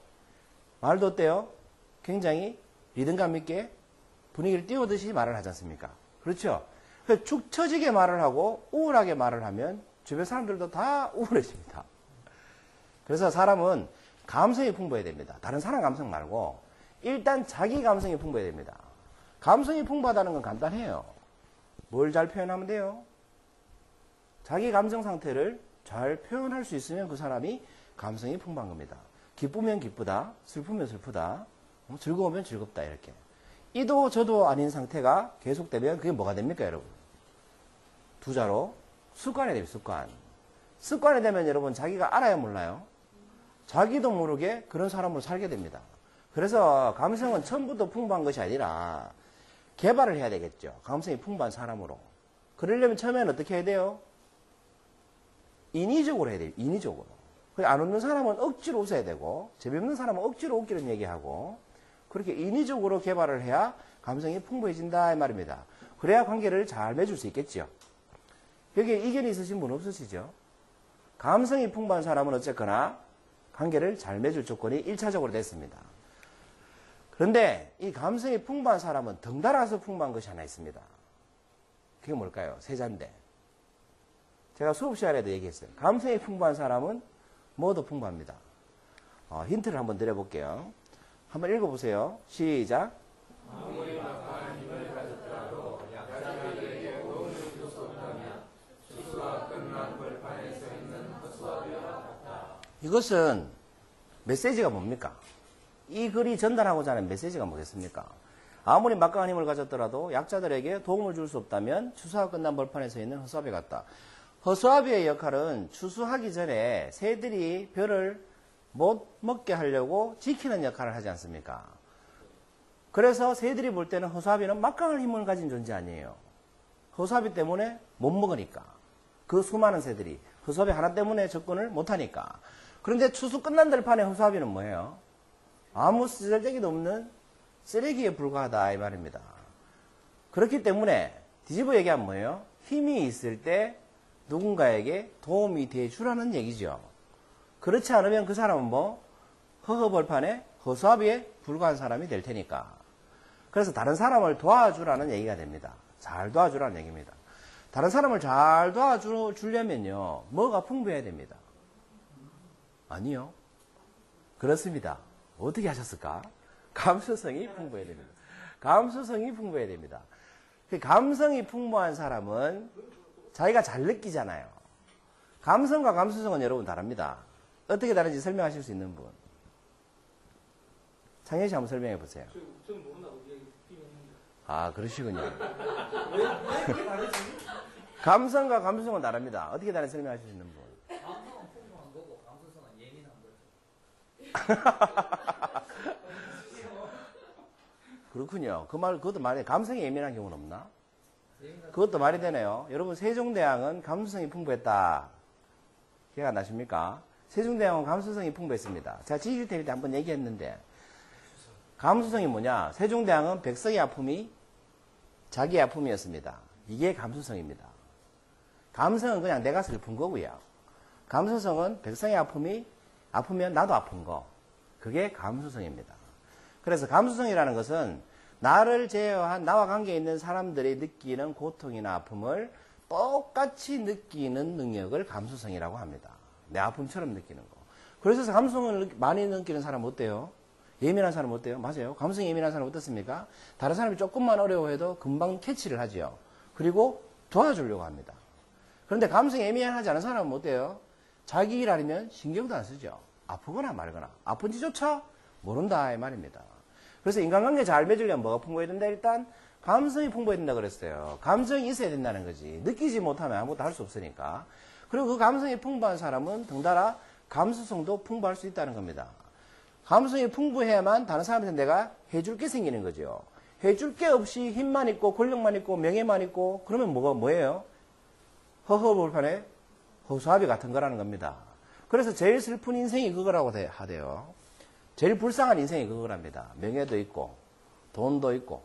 말도 어때요? 굉장히 리듬감 있게 분위기를 띄우듯이 말을 하지 않습니까? 그렇죠? 축 처지게 말을 하고 우울하게 말을 하면 주변 사람들도 다 우울해집니다. 그래서 사람은 감성이 풍부해야 됩니다. 다른 사람 감성 말고 일단 자기 감성이 풍부해야 됩니다. 감성이 풍부하다는 건 간단해요. 뭘 잘 표현하면 돼요? 자기 감정 상태를 잘 표현할 수 있으면 그 사람이 감성이 풍부한 겁니다. 기쁘면 기쁘다, 슬프면 슬프다, 즐거우면 즐겁다 이렇게. 이도 저도 아닌 상태가 계속되면 그게 뭐가 됩니까 여러분? 두 자로 습관이 됩니다. 습관. 습관이 되면 여러분 자기가 알아야 몰라요. 자기도 모르게 그런 사람으로 살게 됩니다. 그래서 감성은 처음부터 풍부한 것이 아니라 개발을 해야 되겠죠. 감성이 풍부한 사람으로. 그러려면 처음에는 어떻게 해야 돼요? 인위적으로 해야 돼요. 인위적으로. 안 웃는 사람은 억지로 웃어야 되고 재미없는 사람은 억지로 웃기는 얘기하고 그렇게 인위적으로 개발을 해야 감성이 풍부해진다 이 말입니다. 그래야 관계를 잘 맺을 수 있겠죠. 여기에 이견이 있으신 분 없으시죠? 감성이 풍부한 사람은 어쨌거나 관계를 잘 맺을 조건이 1차적으로 됐습니다. 그런데 이 감성이 풍부한 사람은 덩달아서 풍부한 것이 하나 있습니다. 그게 뭘까요? 세자인데. 제가 수업 시간에도 얘기했어요. 감성이 풍부한 사람은 뭐도 풍부합니다. 힌트를 한번 드려볼게요. 한번 읽어보세요. 시작. 아무리 막강한 힘을 가졌더라도 약자들에게 도움을 줄 수 없다면 수수가 끝난 벌판에 서 있는 헛수아비와 같다. 이것은 메시지가 뭡니까? 이 글이 전달하고자 하는 메시지가 뭐겠습니까? 아무리 막강한 힘을 가졌더라도 약자들에게 도움을 줄 수 없다면 추수가 끝난 벌판에 서 있는 헛수아비 같다. 허수아비의 역할은 추수하기 전에 새들이 벼를 못 먹게 하려고 지키는 역할을 하지 않습니까? 그래서 새들이 볼 때는 허수아비는 막강한 힘을 가진 존재 아니에요. 허수아비 때문에 못 먹으니까. 그 수많은 새들이 허수아비 하나 때문에 접근을 못하니까. 그런데 추수 끝난 들판에 허수아비는 뭐예요? 아무 쓰잘데기도 없는 쓰레기에 불과하다 이 말입니다. 그렇기 때문에 뒤집어 얘기하면 뭐예요? 힘이 있을 때 누군가에게 도움이 돼주라는 얘기죠. 그렇지 않으면 그 사람은 뭐 허허벌판에 허수아비에 불과한 사람이 될 테니까. 그래서 다른 사람을 도와주라는 얘기가 됩니다. 잘 도와주라는 얘기입니다. 다른 사람을 잘 도와주려면요, 뭐가 풍부해야 됩니다. 아니요. 그렇습니다. 어떻게 하셨을까? 감수성이 풍부해야 됩니다. 감수성이 풍부해야 됩니다. 그 감성이 풍부한 사람은 자기가 잘 느끼잖아요. 감성과 감수성은 여러분 다릅니다. 어떻게 다른지 설명하실 수 있는 분? 창현 씨 한번 설명해 보세요. 저는 모른다고 얘기 듣기는 아, 그러시군요. 왜 이렇게 다르지? 감성과 감수성은 다릅니다. 어떻게 다른지 설명하실 수 있는 분? 감성은 풍부한 거고 감수성은 예민한 거죠. 그렇군요. 그것도 말이, 감성이 예민한 경우는 없나? 그것도 말이 되네요. 여러분, 세종대왕은 감수성이 풍부했다. 기억 안 나십니까? 세종대왕은 감수성이 풍부했습니다. 제가 지지태일 때 한번 얘기했는데, 감수성이 뭐냐? 세종대왕은 백성의 아픔이 자기의 아픔이었습니다. 이게 감수성입니다. 감성은 그냥 내가 슬픈 거고요. 감수성은 백성의 아픔이 아프면 나도 아픈 거. 그게 감수성입니다. 그래서 감수성이라는 것은 나를 제어한 나와 관계에 있는 사람들이 느끼는 고통이나 아픔을 똑같이 느끼는 능력을 감수성이라고 합니다. 내 아픔처럼 느끼는 거. 그래서 감수성을 많이 느끼는 사람은 어때요? 예민한 사람은 어때요? 맞아요. 감성이 예민한 사람은 어떻습니까? 다른 사람이 조금만 어려워해도 금방 캐치를 하죠. 그리고 도와주려고 합니다. 그런데 감성이 예민하지 않은 사람은 어때요? 자기 일 아니면 신경도 안 쓰죠. 아프거나 말거나. 아픈지조차 모른다 이 말입니다. 그래서 인간관계 잘 맺으려면 뭐가 풍부해야 된다? 일단 감성이 풍부해야 된다 그랬어요. 감정이 있어야 된다는 거지. 느끼지 못하면 아무것도 할 수 없으니까. 그리고 그 감성이 풍부한 사람은 덩달아 감수성도 풍부할 수 있다는 겁니다. 감성이 풍부해야만 다른 사람한테 내가 해줄 게 생기는 거죠. 해줄 게 없이 힘만 있고 권력만 있고 명예만 있고 그러면 뭐예요? 허허벌판에 허수아비 같은 거라는 겁니다. 그래서 제일 슬픈 인생이 그거라고 하대요. 제일 불쌍한 인생이 그거랍니다. 명예도 있고 돈도 있고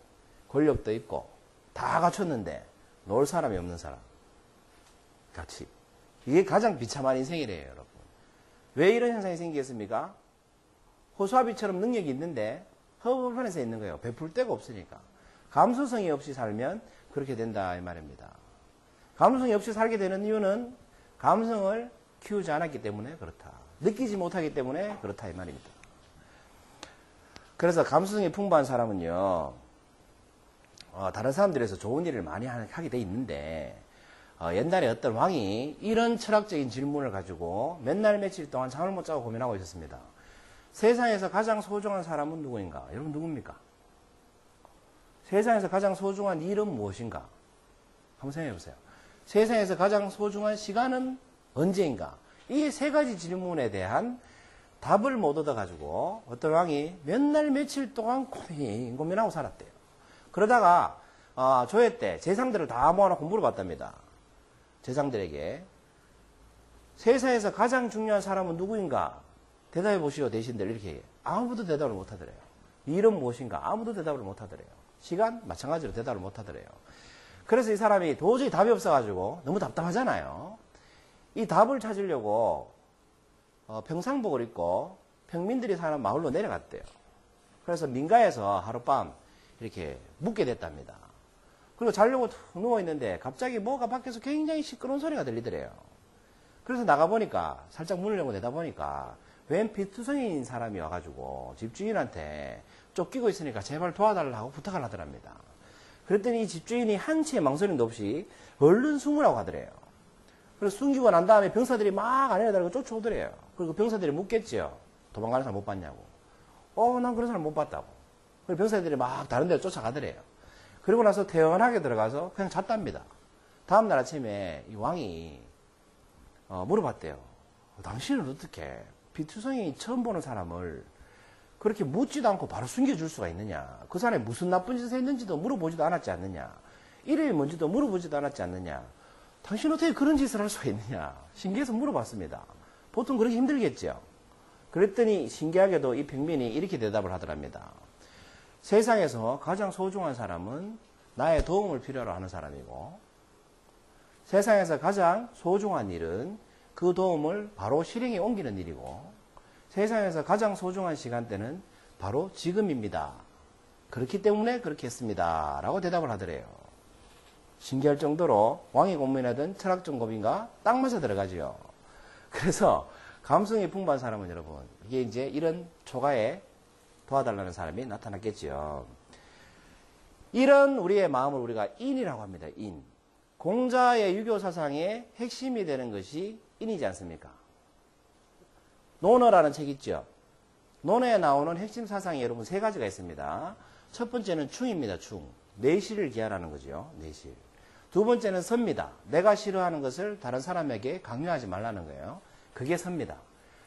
권력도 있고 다 갖췄는데 놀 사람이 없는 사람. 같이. 이게 가장 비참한 인생이래요, 여러분. 왜 이런 현상이 생기겠습니까? 호수아비처럼 능력이 있는데 허벌판에서 있는 거예요. 베풀 데가 없으니까. 감수성이 없이 살면 그렇게 된다 이 말입니다. 감수성이 없이 살게 되는 이유는 감성을 키우지 않았기 때문에 그렇다. 느끼지 못하기 때문에 그렇다 이 말입니다. 그래서 감수성이 풍부한 사람은요, 다른 사람들에서 좋은 일을 많이 하게 돼 있는데, 옛날에 어떤 왕이 이런 철학적인 질문을 가지고 맨날 며칠 동안 잠을 못 자고 고민하고 있었습니다. 세상에서 가장 소중한 사람은 누구인가? 여러분 누굽니까? 세상에서 가장 소중한 일은 무엇인가? 한번 생각해 보세요. 세상에서 가장 소중한 시간은 언제인가? 이 세 가지 질문에 대한 답을 못 얻어가지고 어떤 왕이 몇 날 며칠 동안 고민하고 살았대요. 그러다가 조회 때 재상들을 다 모아놓고 물어봤답니다. 재상들에게 세상에서 가장 중요한 사람은 누구인가? 대답해 보시오 대신들 이렇게 얘기해요. 아무도 대답을 못 하더래요. 일은 무엇인가? 아무도 대답을 못 하더래요. 시간? 마찬가지로 대답을 못 하더래요. 그래서 이 사람이 도저히 답이 없어가지고 너무 답답하잖아요. 이 답을 찾으려고 평상복을 입고 평민들이 사는 마을로 내려갔대요. 그래서 민가에서 하룻밤 이렇게 묵게 됐답니다. 그리고 자려고 툭 누워있는데 갑자기 뭐가 밖에서 굉장히 시끄러운 소리가 들리더래요. 그래서 나가보니까 살짝 문을 열고 내다보니까 웬 피투성이인 사람이 와가지고 집주인한테 쫓기고 있으니까 제발 도와달라고 부탁을 하더랍니다. 그랬더니 이 집주인이 한치의 망설임도 없이 얼른 숨으라고 하더래요. 그래서 숨기고 난 다음에 병사들이 막 안에 달고 쫓아오더래요. 그리고 병사들이 묻겠죠. 도망가는 사람 못 봤냐고. 난 그런 사람 못 봤다고. 그리고 병사들이 막 다른 데로 쫓아가더래요. 그리고 나서 태연하게 들어가서 그냥 잤답니다. 다음날 아침에 이 왕이 물어봤대요. 당신은 어떻게 피투성이 처음 보는 사람을 그렇게 묻지도 않고 바로 숨겨줄 수가 있느냐. 그 사람이 무슨 나쁜 짓을 했는지도 물어보지도 않았지 않느냐. 이름이 뭔지도 물어보지도 않았지 않느냐. 당신 어떻게 그런 짓을 할 수가 있느냐. 신기해서 물어봤습니다. 보통 그렇게 힘들겠죠. 그랬더니 신기하게도 이 평민이 이렇게 대답을 하더랍니다. 세상에서 가장 소중한 사람은 나의 도움을 필요로 하는 사람이고, 세상에서 가장 소중한 일은 그 도움을 바로 실행에 옮기는 일이고, 세상에서 가장 소중한 시간대는 바로 지금입니다. 그렇기 때문에 그렇게 했습니다. 라고 대답을 하더래요. 신기할 정도로 왕이 고민하던 철학적 고민과 딱 맞아 들어가죠. 그래서 감성이 풍부한 사람은 여러분, 이게 이제 이런 초가에 도와달라는 사람이 나타났겠죠. 이런 우리의 마음을 우리가 인이라고 합니다. 인. 공자의 유교 사상의 핵심이 되는 것이 인이지 않습니까? 논어라는 책 있죠. 논어에 나오는 핵심 사상이 여러분 세 가지가 있습니다. 첫 번째는 충입니다. 충. 내실을 기하라는 거죠. 내실. 두 번째는 선입니다. 내가 싫어하는 것을 다른 사람에게 강요하지 말라는 거예요. 그게 선입니다.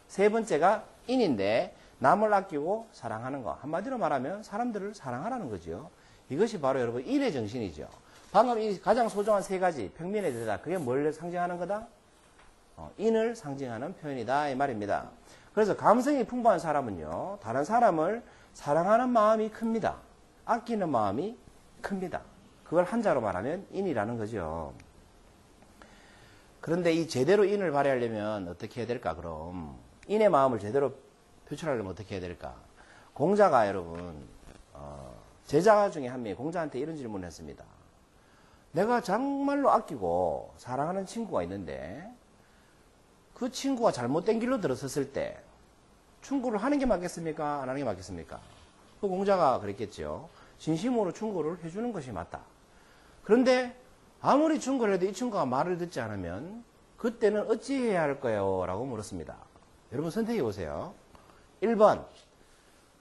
세 번째가 인인데 남을 아끼고 사랑하는 거. 한마디로 말하면 사람들을 사랑하라는 거죠. 이것이 바로 여러분 인의 정신이죠. 방금 이 가장 소중한 세 가지 평민의 대답. 그게 뭘 상징하는 거다? 인을 상징하는 표현이다 이 말입니다. 그래서 감성이 풍부한 사람은요, 다른 사람을 사랑하는 마음이 큽니다. 아끼는 마음이 큽니다. 그걸 한자로 말하면 인이라는 거죠. 그런데 이 제대로 인을 발휘하려면 어떻게 해야 될까? 그럼 인의 마음을 제대로 표출하려면 어떻게 해야 될까? 공자가 여러분 제자 중에 한 명이 공자한테 이런 질문을 했습니다. 내가 정말로 아끼고 사랑하는 친구가 있는데 그 친구가 잘못된 길로 들어섰을 때 충고를 하는 게 맞겠습니까? 안 하는 게 맞겠습니까? 그 공자가 그랬겠죠. 진심으로 충고를 해주는 것이 맞다. 그런데 아무리 충고를 해도 이 친구가 말을 듣지 않으면 그때는 어찌해야 할까요? 라고 물었습니다. 여러분 선택해 보세요. 1번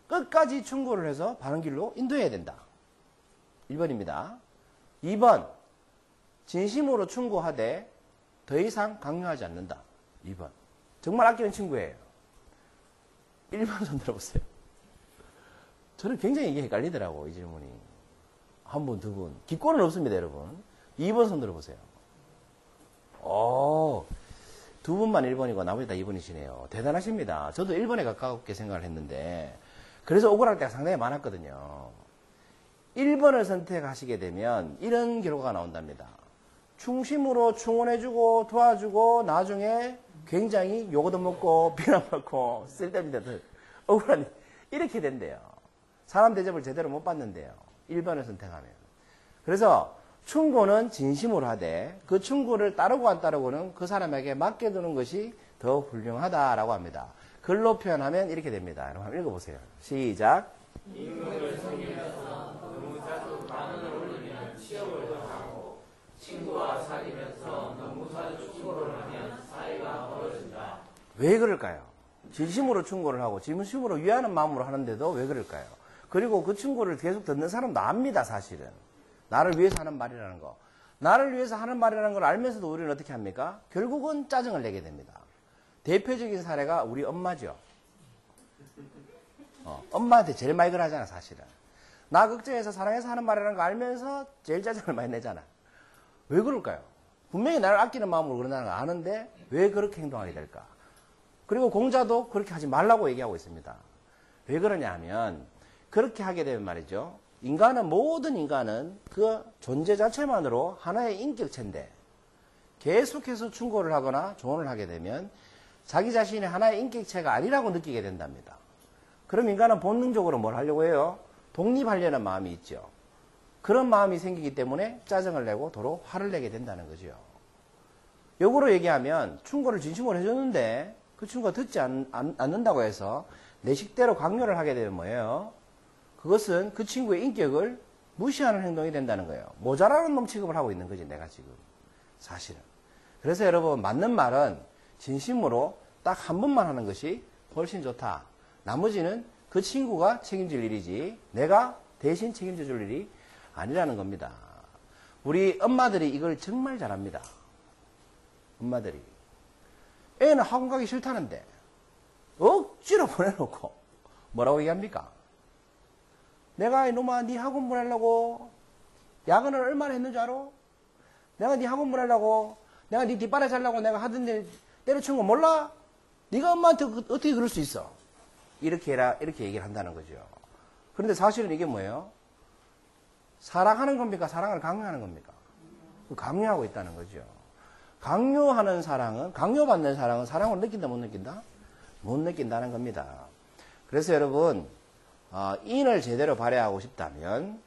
끝까지 충고를 해서 바른 길로 인도해야 된다. 1번입니다. 2번 진심으로 충고하되 더 이상 강요하지 않는다. 2번. 정말 아끼는 친구예요. 1번 손 들어보세요. 저는 굉장히 이게 헷갈리더라고, 이 질문이. 한 분, 두 분. 기권은 없습니다, 여러분. 2번 손 들어보세요. 두 분만 1번이고 나머지 다 2번이시네요. 대단하십니다. 저도 1번에 가깝게 생각을 했는데, 그래서 억울할 때가 상당히 많았거든요. 1번을 선택하시게 되면 이런 결과가 나온답니다. 충심으로 충원해주고 도와주고 나중에 굉장히 욕 얻어먹고 비난받고 쓸데없는 데들 억울한 이렇게 된대요. 사람 대접을 제대로 못 받는데요. 1번을 선택하면. 그래서 충고는 진심으로 하되 그 충고를 따르고 안 따르고는 그 사람에게 맡겨두는 것이 더 훌륭하다라고 합니다. 글로 표현하면 이렇게 됩니다. 여러분 한번 읽어보세요. 시작. 임금을 섬기면서 너무 자주 반언을 올리면 치욕을 당하고 친구와 사귀면서 너무 자주 충고를 하면 사이가 멀어진다. 왜 그럴까요? 진심으로 충고를 하고 진심으로 위하는 마음으로 하는데도 왜 그럴까요? 그리고 그 충고를 계속 듣는 사람도 압니다. 사실은. 나를 위해서 하는 말이라는 거. 나를 위해서 하는 말이라는 걸 알면서도 우리는 어떻게 합니까? 결국은 짜증을 내게 됩니다. 대표적인 사례가 우리 엄마죠. 엄마한테 제일 많이 그러잖아, 사실은. 나 걱정해서 사랑해서 하는 말이라는 거 알면서 제일 짜증을 많이 내잖아. 왜 그럴까요? 분명히 나를 아끼는 마음으로 그런다는 걸 아는데 왜 그렇게 행동하게 될까? 그리고 공자도 그렇게 하지 말라고 얘기하고 있습니다. 왜 그러냐 하면 그렇게 하게 되면 말이죠. 모든 인간은 그 존재 자체만으로 하나의 인격체인데 계속해서 충고를 하거나 조언을 하게 되면 자기 자신이 하나의 인격체가 아니라고 느끼게 된답니다. 그럼 인간은 본능적으로 뭘 하려고 해요? 독립하려는 마음이 있죠. 그런 마음이 생기기 때문에 짜증을 내고 도로 화를 내게 된다는 거죠. 역으로 얘기하면 충고를 진심으로 해줬는데 그 친구가 듣지 않는다고 해서 내 식대로 강요를 하게 되면 뭐예요? 그것은 그 친구의 인격을 무시하는 행동이 된다는 거예요. 모자라는 놈 취급을 하고 있는 거지, 내가 지금. 사실은. 그래서 여러분, 맞는 말은 진심으로 딱 한 번만 하는 것이 훨씬 좋다. 나머지는 그 친구가 책임질 일이지, 내가 대신 책임져 줄 일이 아니라는 겁니다. 우리 엄마들이 이걸 정말 잘합니다. 엄마들이. 애는 학원 가기 싫다는데 억지로 보내놓고 뭐라고 얘기합니까? 내가 이놈아 네 학원 보내려고 야근을 얼마나 했는 줄 알아? 내가 네 학원 보내려고 내가 네 뒷바라지 자려고 내가 하던 일 때려친 거 몰라? 네가 엄마한테 어떻게 그럴 수 있어? 이렇게 해라 이렇게 얘기를 한다는 거죠. 그런데 사실은 이게 뭐예요? 사랑하는 겁니까? 사랑을 강요하는 겁니까? 강요하고 있다는 거죠. 강요하는 사랑은, 강요받는 사랑은 사랑을 느낀다, 못 느낀다? 못 느낀다는 겁니다. 그래서 여러분, 인을 제대로 발휘하고 싶다면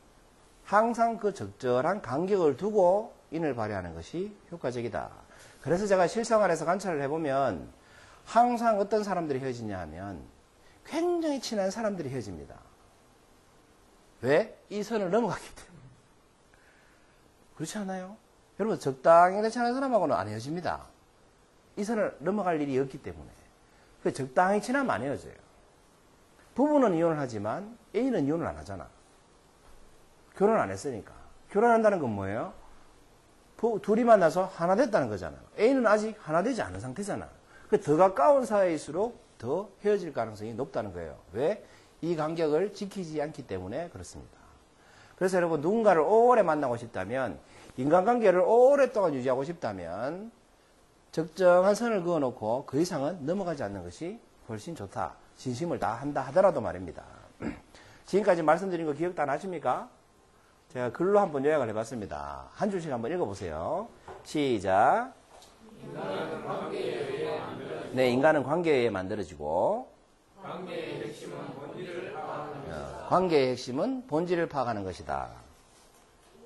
항상 그 적절한 간격을 두고 인을 발휘하는 것이 효과적이다. 그래서 제가 실생활에서 관찰을 해보면 항상 어떤 사람들이 헤어지냐 하면 굉장히 친한 사람들이 헤어집니다. 왜? 이 선을 넘어갔기 때문에. 그렇지 않아요? 여러분 적당히 친한 사람하고는 안 헤어집니다. 이 선을 넘어갈 일이 없기 때문에. 적당히 친하면 안 헤어져요. 부부는 이혼을 하지만 애인은 이혼을 안 하잖아. 결혼 안 했으니까. 결혼한다는 건 뭐예요? 둘이 만나서 하나 됐다는 거잖아. 애인은 아직 하나 되지 않은 상태잖아. 더 가까운 사이일수록 더 헤어질 가능성이 높다는 거예요. 왜? 이 간격을 지키지 않기 때문에 그렇습니다. 그래서 여러분 누군가를 오래 만나고 싶다면 인간관계를 오랫동안 유지하고 싶다면 적정한 선을 그어놓고 그 이상은 넘어가지 않는 것이 훨씬 좋다. 진심을 다 한다 하더라도 말입니다. 지금까지 말씀드린 거 기억 다 나십니까? 제가 글로 한번 요약을 해봤습니다. 한 줄씩 한번 읽어보세요. 시작. 네, 인간은 관계에 의해 만들어지고 관계의 핵심은 본질을 파악하는 관계의 핵심은 본질을 파악하는 것이다.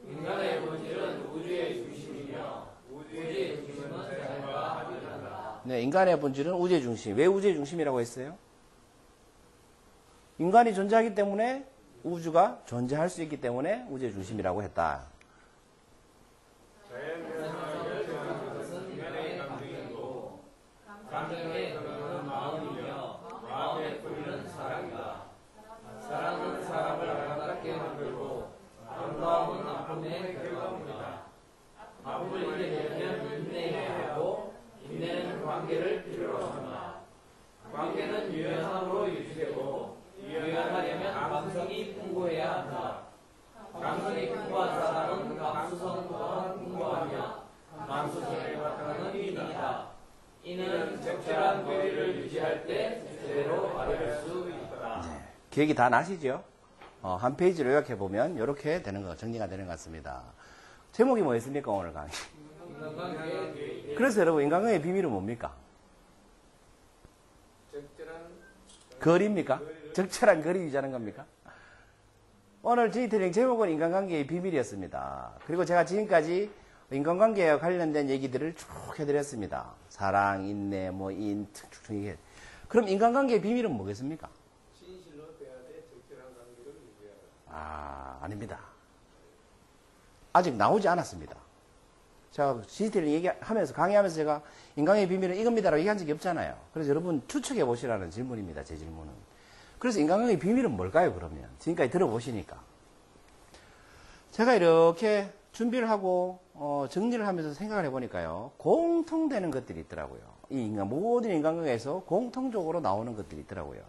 인간의 본질은 우주의 중심이며 우주의 중심은 자연과 합일한다. 네, 인간의 본질은 우주의 중심. 왜 우주의 중심이라고 했어요? 인간이 존재하기 때문에 우주가 존재할 수 있기 때문에 우주의 중심이라고 했다. 감정의 근원은 마음이며 마음의 뿌리는 사랑이다. 사랑은 사람을 아름답게 만들고 아름다움은 아픔의 결과물이다. 아픔을 이겨내려면 인내해야 하고 인내는 관계를 필요로 한다. 관계는 유연함으로 유지되고 유연하려면 감성이 풍부해야 한다. 감성이 풍부한 사람은 감수성 또한 풍부하며 감수성에 바탕은 인이다. 이는 적절한 거리를 유지할 때 제대로 발휘할 수 있다. 기억이 다 나시죠? 한 페이지로 요약해보면 이렇게 되는 거, 정리가 되는 것 같습니다. 제목이 뭐였습니까, 오늘 강의? 그래서 여러분, 인간관계의 비밀은 뭡니까? 거리입니까? 적절한 거리 유지하는 겁니까? 오늘 저희 트레이닝 제목은 인간관계의 비밀이었습니다. 그리고 제가 지금까지 인간관계와 관련된 얘기들을 쭉 해드렸습니다. 사랑, 인내, 쭉쭉 얘기해. 그럼 인간관계의 비밀은 뭐겠습니까? 진실로 돼야 돼. 적절한 관계를 유지하라. 아닙니다. 아직 나오지 않았습니다. 제가 디테일을 얘기하면서, 강의하면서 제가 인간관계의 비밀은 이겁니다라고 얘기한 적이 없잖아요. 그래서 여러분 추측해 보시라는 질문입니다. 제 질문은. 그래서 인간관계의 비밀은 뭘까요, 그러면? 지금까지 들어보시니까. 제가 이렇게 준비를 하고, 정리를 하면서 생각을 해보니까요, 공통되는 것들이 있더라고요. 모든 인간관계에서 공통적으로 나오는 것들이 있더라고요.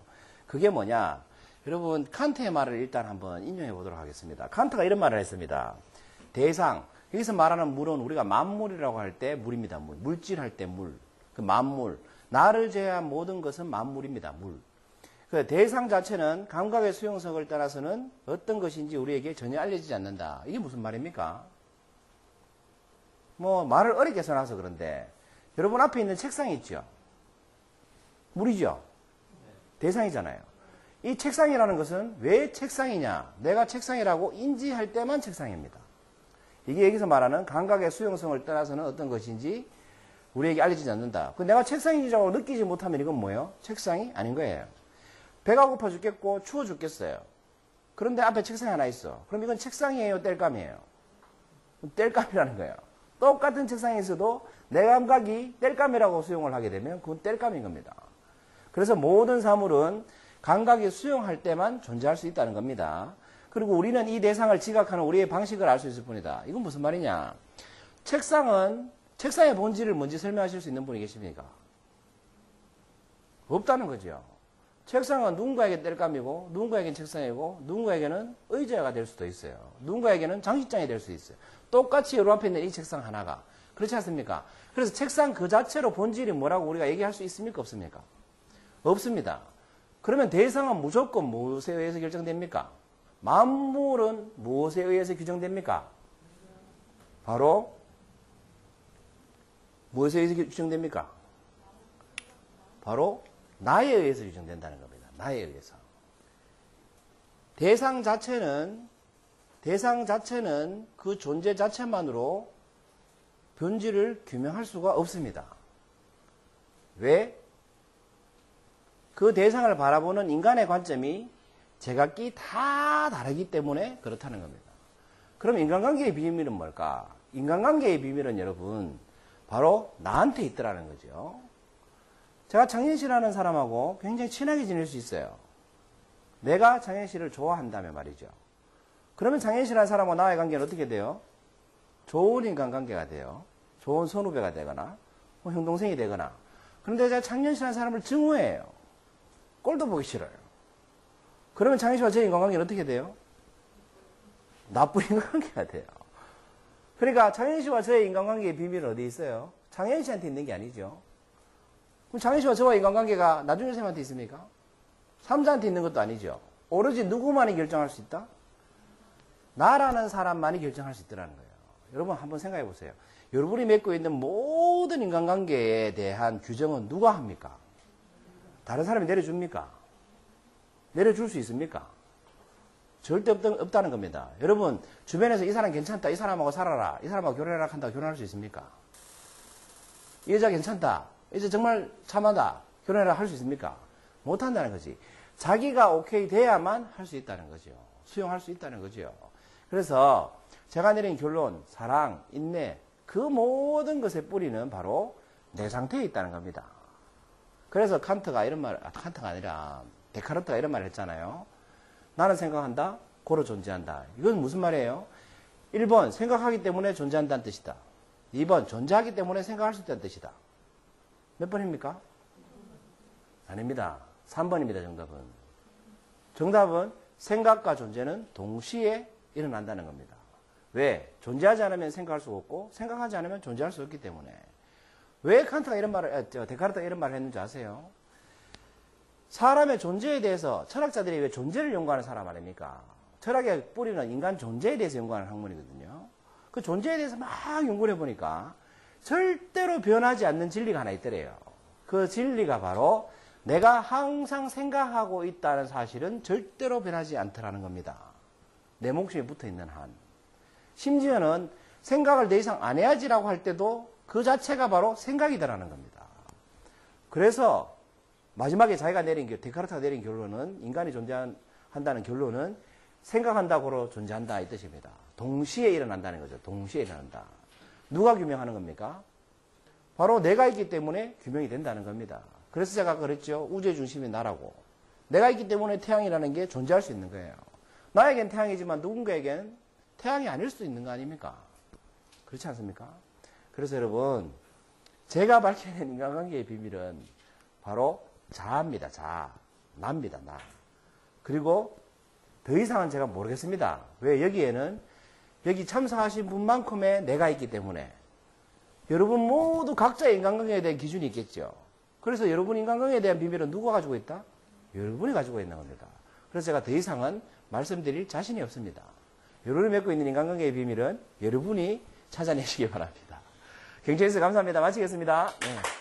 그게 뭐냐? 여러분, 칸트의 말을 일단 한번 인용해 보도록 하겠습니다. 칸트가 이런 말을 했습니다. 대상. 여기서 말하는 물은 우리가 만물이라고 할 때 물입니다. 물질 할 때 물. 그 만물. 나를 제외한 모든 것은 만물입니다. 물. 그 대상 자체는 감각의 수용성을 따라서는 어떤 것인지 우리에게 전혀 알려지지 않는다. 이게 무슨 말입니까? 말을 어렵게 써놔서 그런데 여러분 앞에 있는 책상이 있죠? 물이죠? 대상이잖아요. 이 책상이라는 것은 왜 책상이냐? 내가 책상이라고 인지할 때만 책상입니다. 이게 여기서 말하는 감각의 수용성을 따라서는 어떤 것인지 우리에게 알려지지 않는다. 내가 책상이라고 느끼지 못하면 이건 뭐예요? 책상이 아닌 거예요. 배가 고파 죽겠고 추워 죽겠어요. 그런데 앞에 책상이 하나 있어. 그럼 이건 책상이에요? 땔감이에요? 땔감이라는 거예요. 똑같은 책상에 있어도 내 감각이 땔감이라고 수용을 하게 되면 그건 땔감인 겁니다. 그래서 모든 사물은 감각이 수용할 때만 존재할 수 있다는 겁니다. 그리고 우리는 이 대상을 지각하는 우리의 방식을 알 수 있을 뿐이다. 이건 무슨 말이냐? 책상의 본질을 뭔지 설명하실 수 있는 분이 계십니까? 없다는 거죠. 책상은 누군가에게 땔감이고 누군가에게는 책상이고 누군가에게는 의자가 될 수도 있어요. 누군가에게는 장식장이 될 수 있어요. 똑같이 여러 앞에 있는 이 책상 하나가. 그렇지 않습니까? 그래서 책상 그 자체로 본질이 뭐라고 우리가 얘기할 수 있습니까? 없습니까? 없습니다. 그러면 대상은 무조건 무엇에 의해서 결정됩니까? 만물은 무엇에 의해서 규정됩니까? 바로 무엇에 의해서 규정됩니까? 바로 나에 의해서 규정된다는 겁니다. 나에 의해서. 대상 자체는 그 존재 자체만으로 본질을 규명할 수가 없습니다. 왜? 그 대상을 바라보는 인간의 관점이 제각기 다 다르기 때문에 그렇다는 겁니다. 그럼 인간관계의 비밀은 뭘까? 인간관계의 비밀은 여러분 바로 나한테 있더라는 거죠. 제가 장현 씨라는 사람하고 굉장히 친하게 지낼 수 있어요. 내가 장현 씨를 좋아한다면 말이죠. 그러면 장현 씨라는 사람과 나의 관계는 어떻게 돼요? 좋은 인간관계가 돼요. 좋은 선후배가 되거나 형 동생이 되거나. 그런데 제가 장현 씨라는 사람을 증오해요. 꼴도 보기 싫어요. 그러면 장현 씨와 제 인간관계는 어떻게 돼요? 나쁜 인간관계가 돼요. 그러니까 장현 씨와 저의 인간관계의 비밀은 어디 있어요? 장현 씨한테 있는 게 아니죠. 그럼 장현 씨와 저와 인간관계가 나중에 쌤한테 있습니까? 삼자한테 있는 것도 아니죠. 오로지 누구만이 결정할 수 있다? 나라는 사람만이 결정할 수 있다는 거예요. 여러분 한번 생각해 보세요. 여러분이 맺고 있는 모든 인간관계에 대한 규정은 누가 합니까? 다른 사람이 내려줍니까? 내려줄 수 있습니까? 절대 없다는 겁니다. 여러분 주변에서 이 사람 괜찮다, 이 사람하고 살아라, 이 사람하고 결혼해라 한다고 결혼할 수 있습니까? 이 여자 괜찮다, 이제 정말 참하다, 결혼해라 할 수 있습니까? 못한다는 거지. 자기가 오케이 돼야만 할 수 있다는 거죠. 수용할 수 있다는 거죠. 그래서 제가 내린 결론, 사랑, 인내, 그 모든 것의 뿌리는 바로 내 상태에 있다는 겁니다. 그래서 칸트가 아니라 데카르트가 이런 말을 했잖아요. 나는 생각한다, 고로 존재한다. 이건 무슨 말이에요? 1번, 생각하기 때문에 존재한다는 뜻이다. 2번, 존재하기 때문에 생각할 수 있다는 뜻이다. 몇 번입니까? 아닙니다. 3번입니다, 정답은. 정답은 생각과 존재는 동시에 일어난다는 겁니다. 왜? 존재하지 않으면 생각할 수 없고, 생각하지 않으면 존재할 수 없기 때문에. 왜 데카르트가 이런 말을 했는지 아세요? 사람의 존재에 대해서 철학자들이 왜 존재를 연구하는 사람 아닙니까? 철학의 뿌리는 인간 존재에 대해서 연구하는 학문이거든요. 그 존재에 대해서 막 연구를 해보니까 절대로 변하지 않는 진리가 하나 있더래요. 그 진리가 바로 내가 항상 생각하고 있다는 사실은 절대로 변하지 않더라는 겁니다. 내 목숨이 붙어있는 한. 심지어는 생각을 더 이상 안 해야지라고 할 때도 그 자체가 바로 생각이더라는 겁니다. 그래서 마지막에 데카르트가 내린 결론은, 인간이 존재한다는 결론은 생각한다고로 존재한다 이 뜻입니다. 동시에 일어난다는 거죠. 동시에 일어난다. 누가 규명하는 겁니까? 바로 내가 있기 때문에 규명이 된다는 겁니다. 그래서 제가 그랬죠. 우주의 중심이 나라고. 내가 있기 때문에 태양이라는 게 존재할 수 있는 거예요. 나에겐 태양이지만 누군가에겐 태양이 아닐 수도 있는 거 아닙니까? 그렇지 않습니까? 그래서 여러분, 제가 밝혀낸 인간관계의 비밀은 바로 자아입니다. 자아. 나입니다. 나. 그리고 더 이상은 제가 모르겠습니다. 왜? 여기 참석하신 분만큼의 내가 있기 때문에 여러분 모두 각자의 인간관계에 대한 기준이 있겠죠. 그래서 여러분 인간관계에 대한 비밀은 누가 가지고 있다? 여러분이 가지고 있는 겁니다. 그래서 제가 더 이상은 말씀드릴 자신이 없습니다. 여러분이 맺고 있는 인간관계의 비밀은 여러분이 찾아내시기 바랍니다. 경청해주셔서 감사합니다. 마치겠습니다. 네.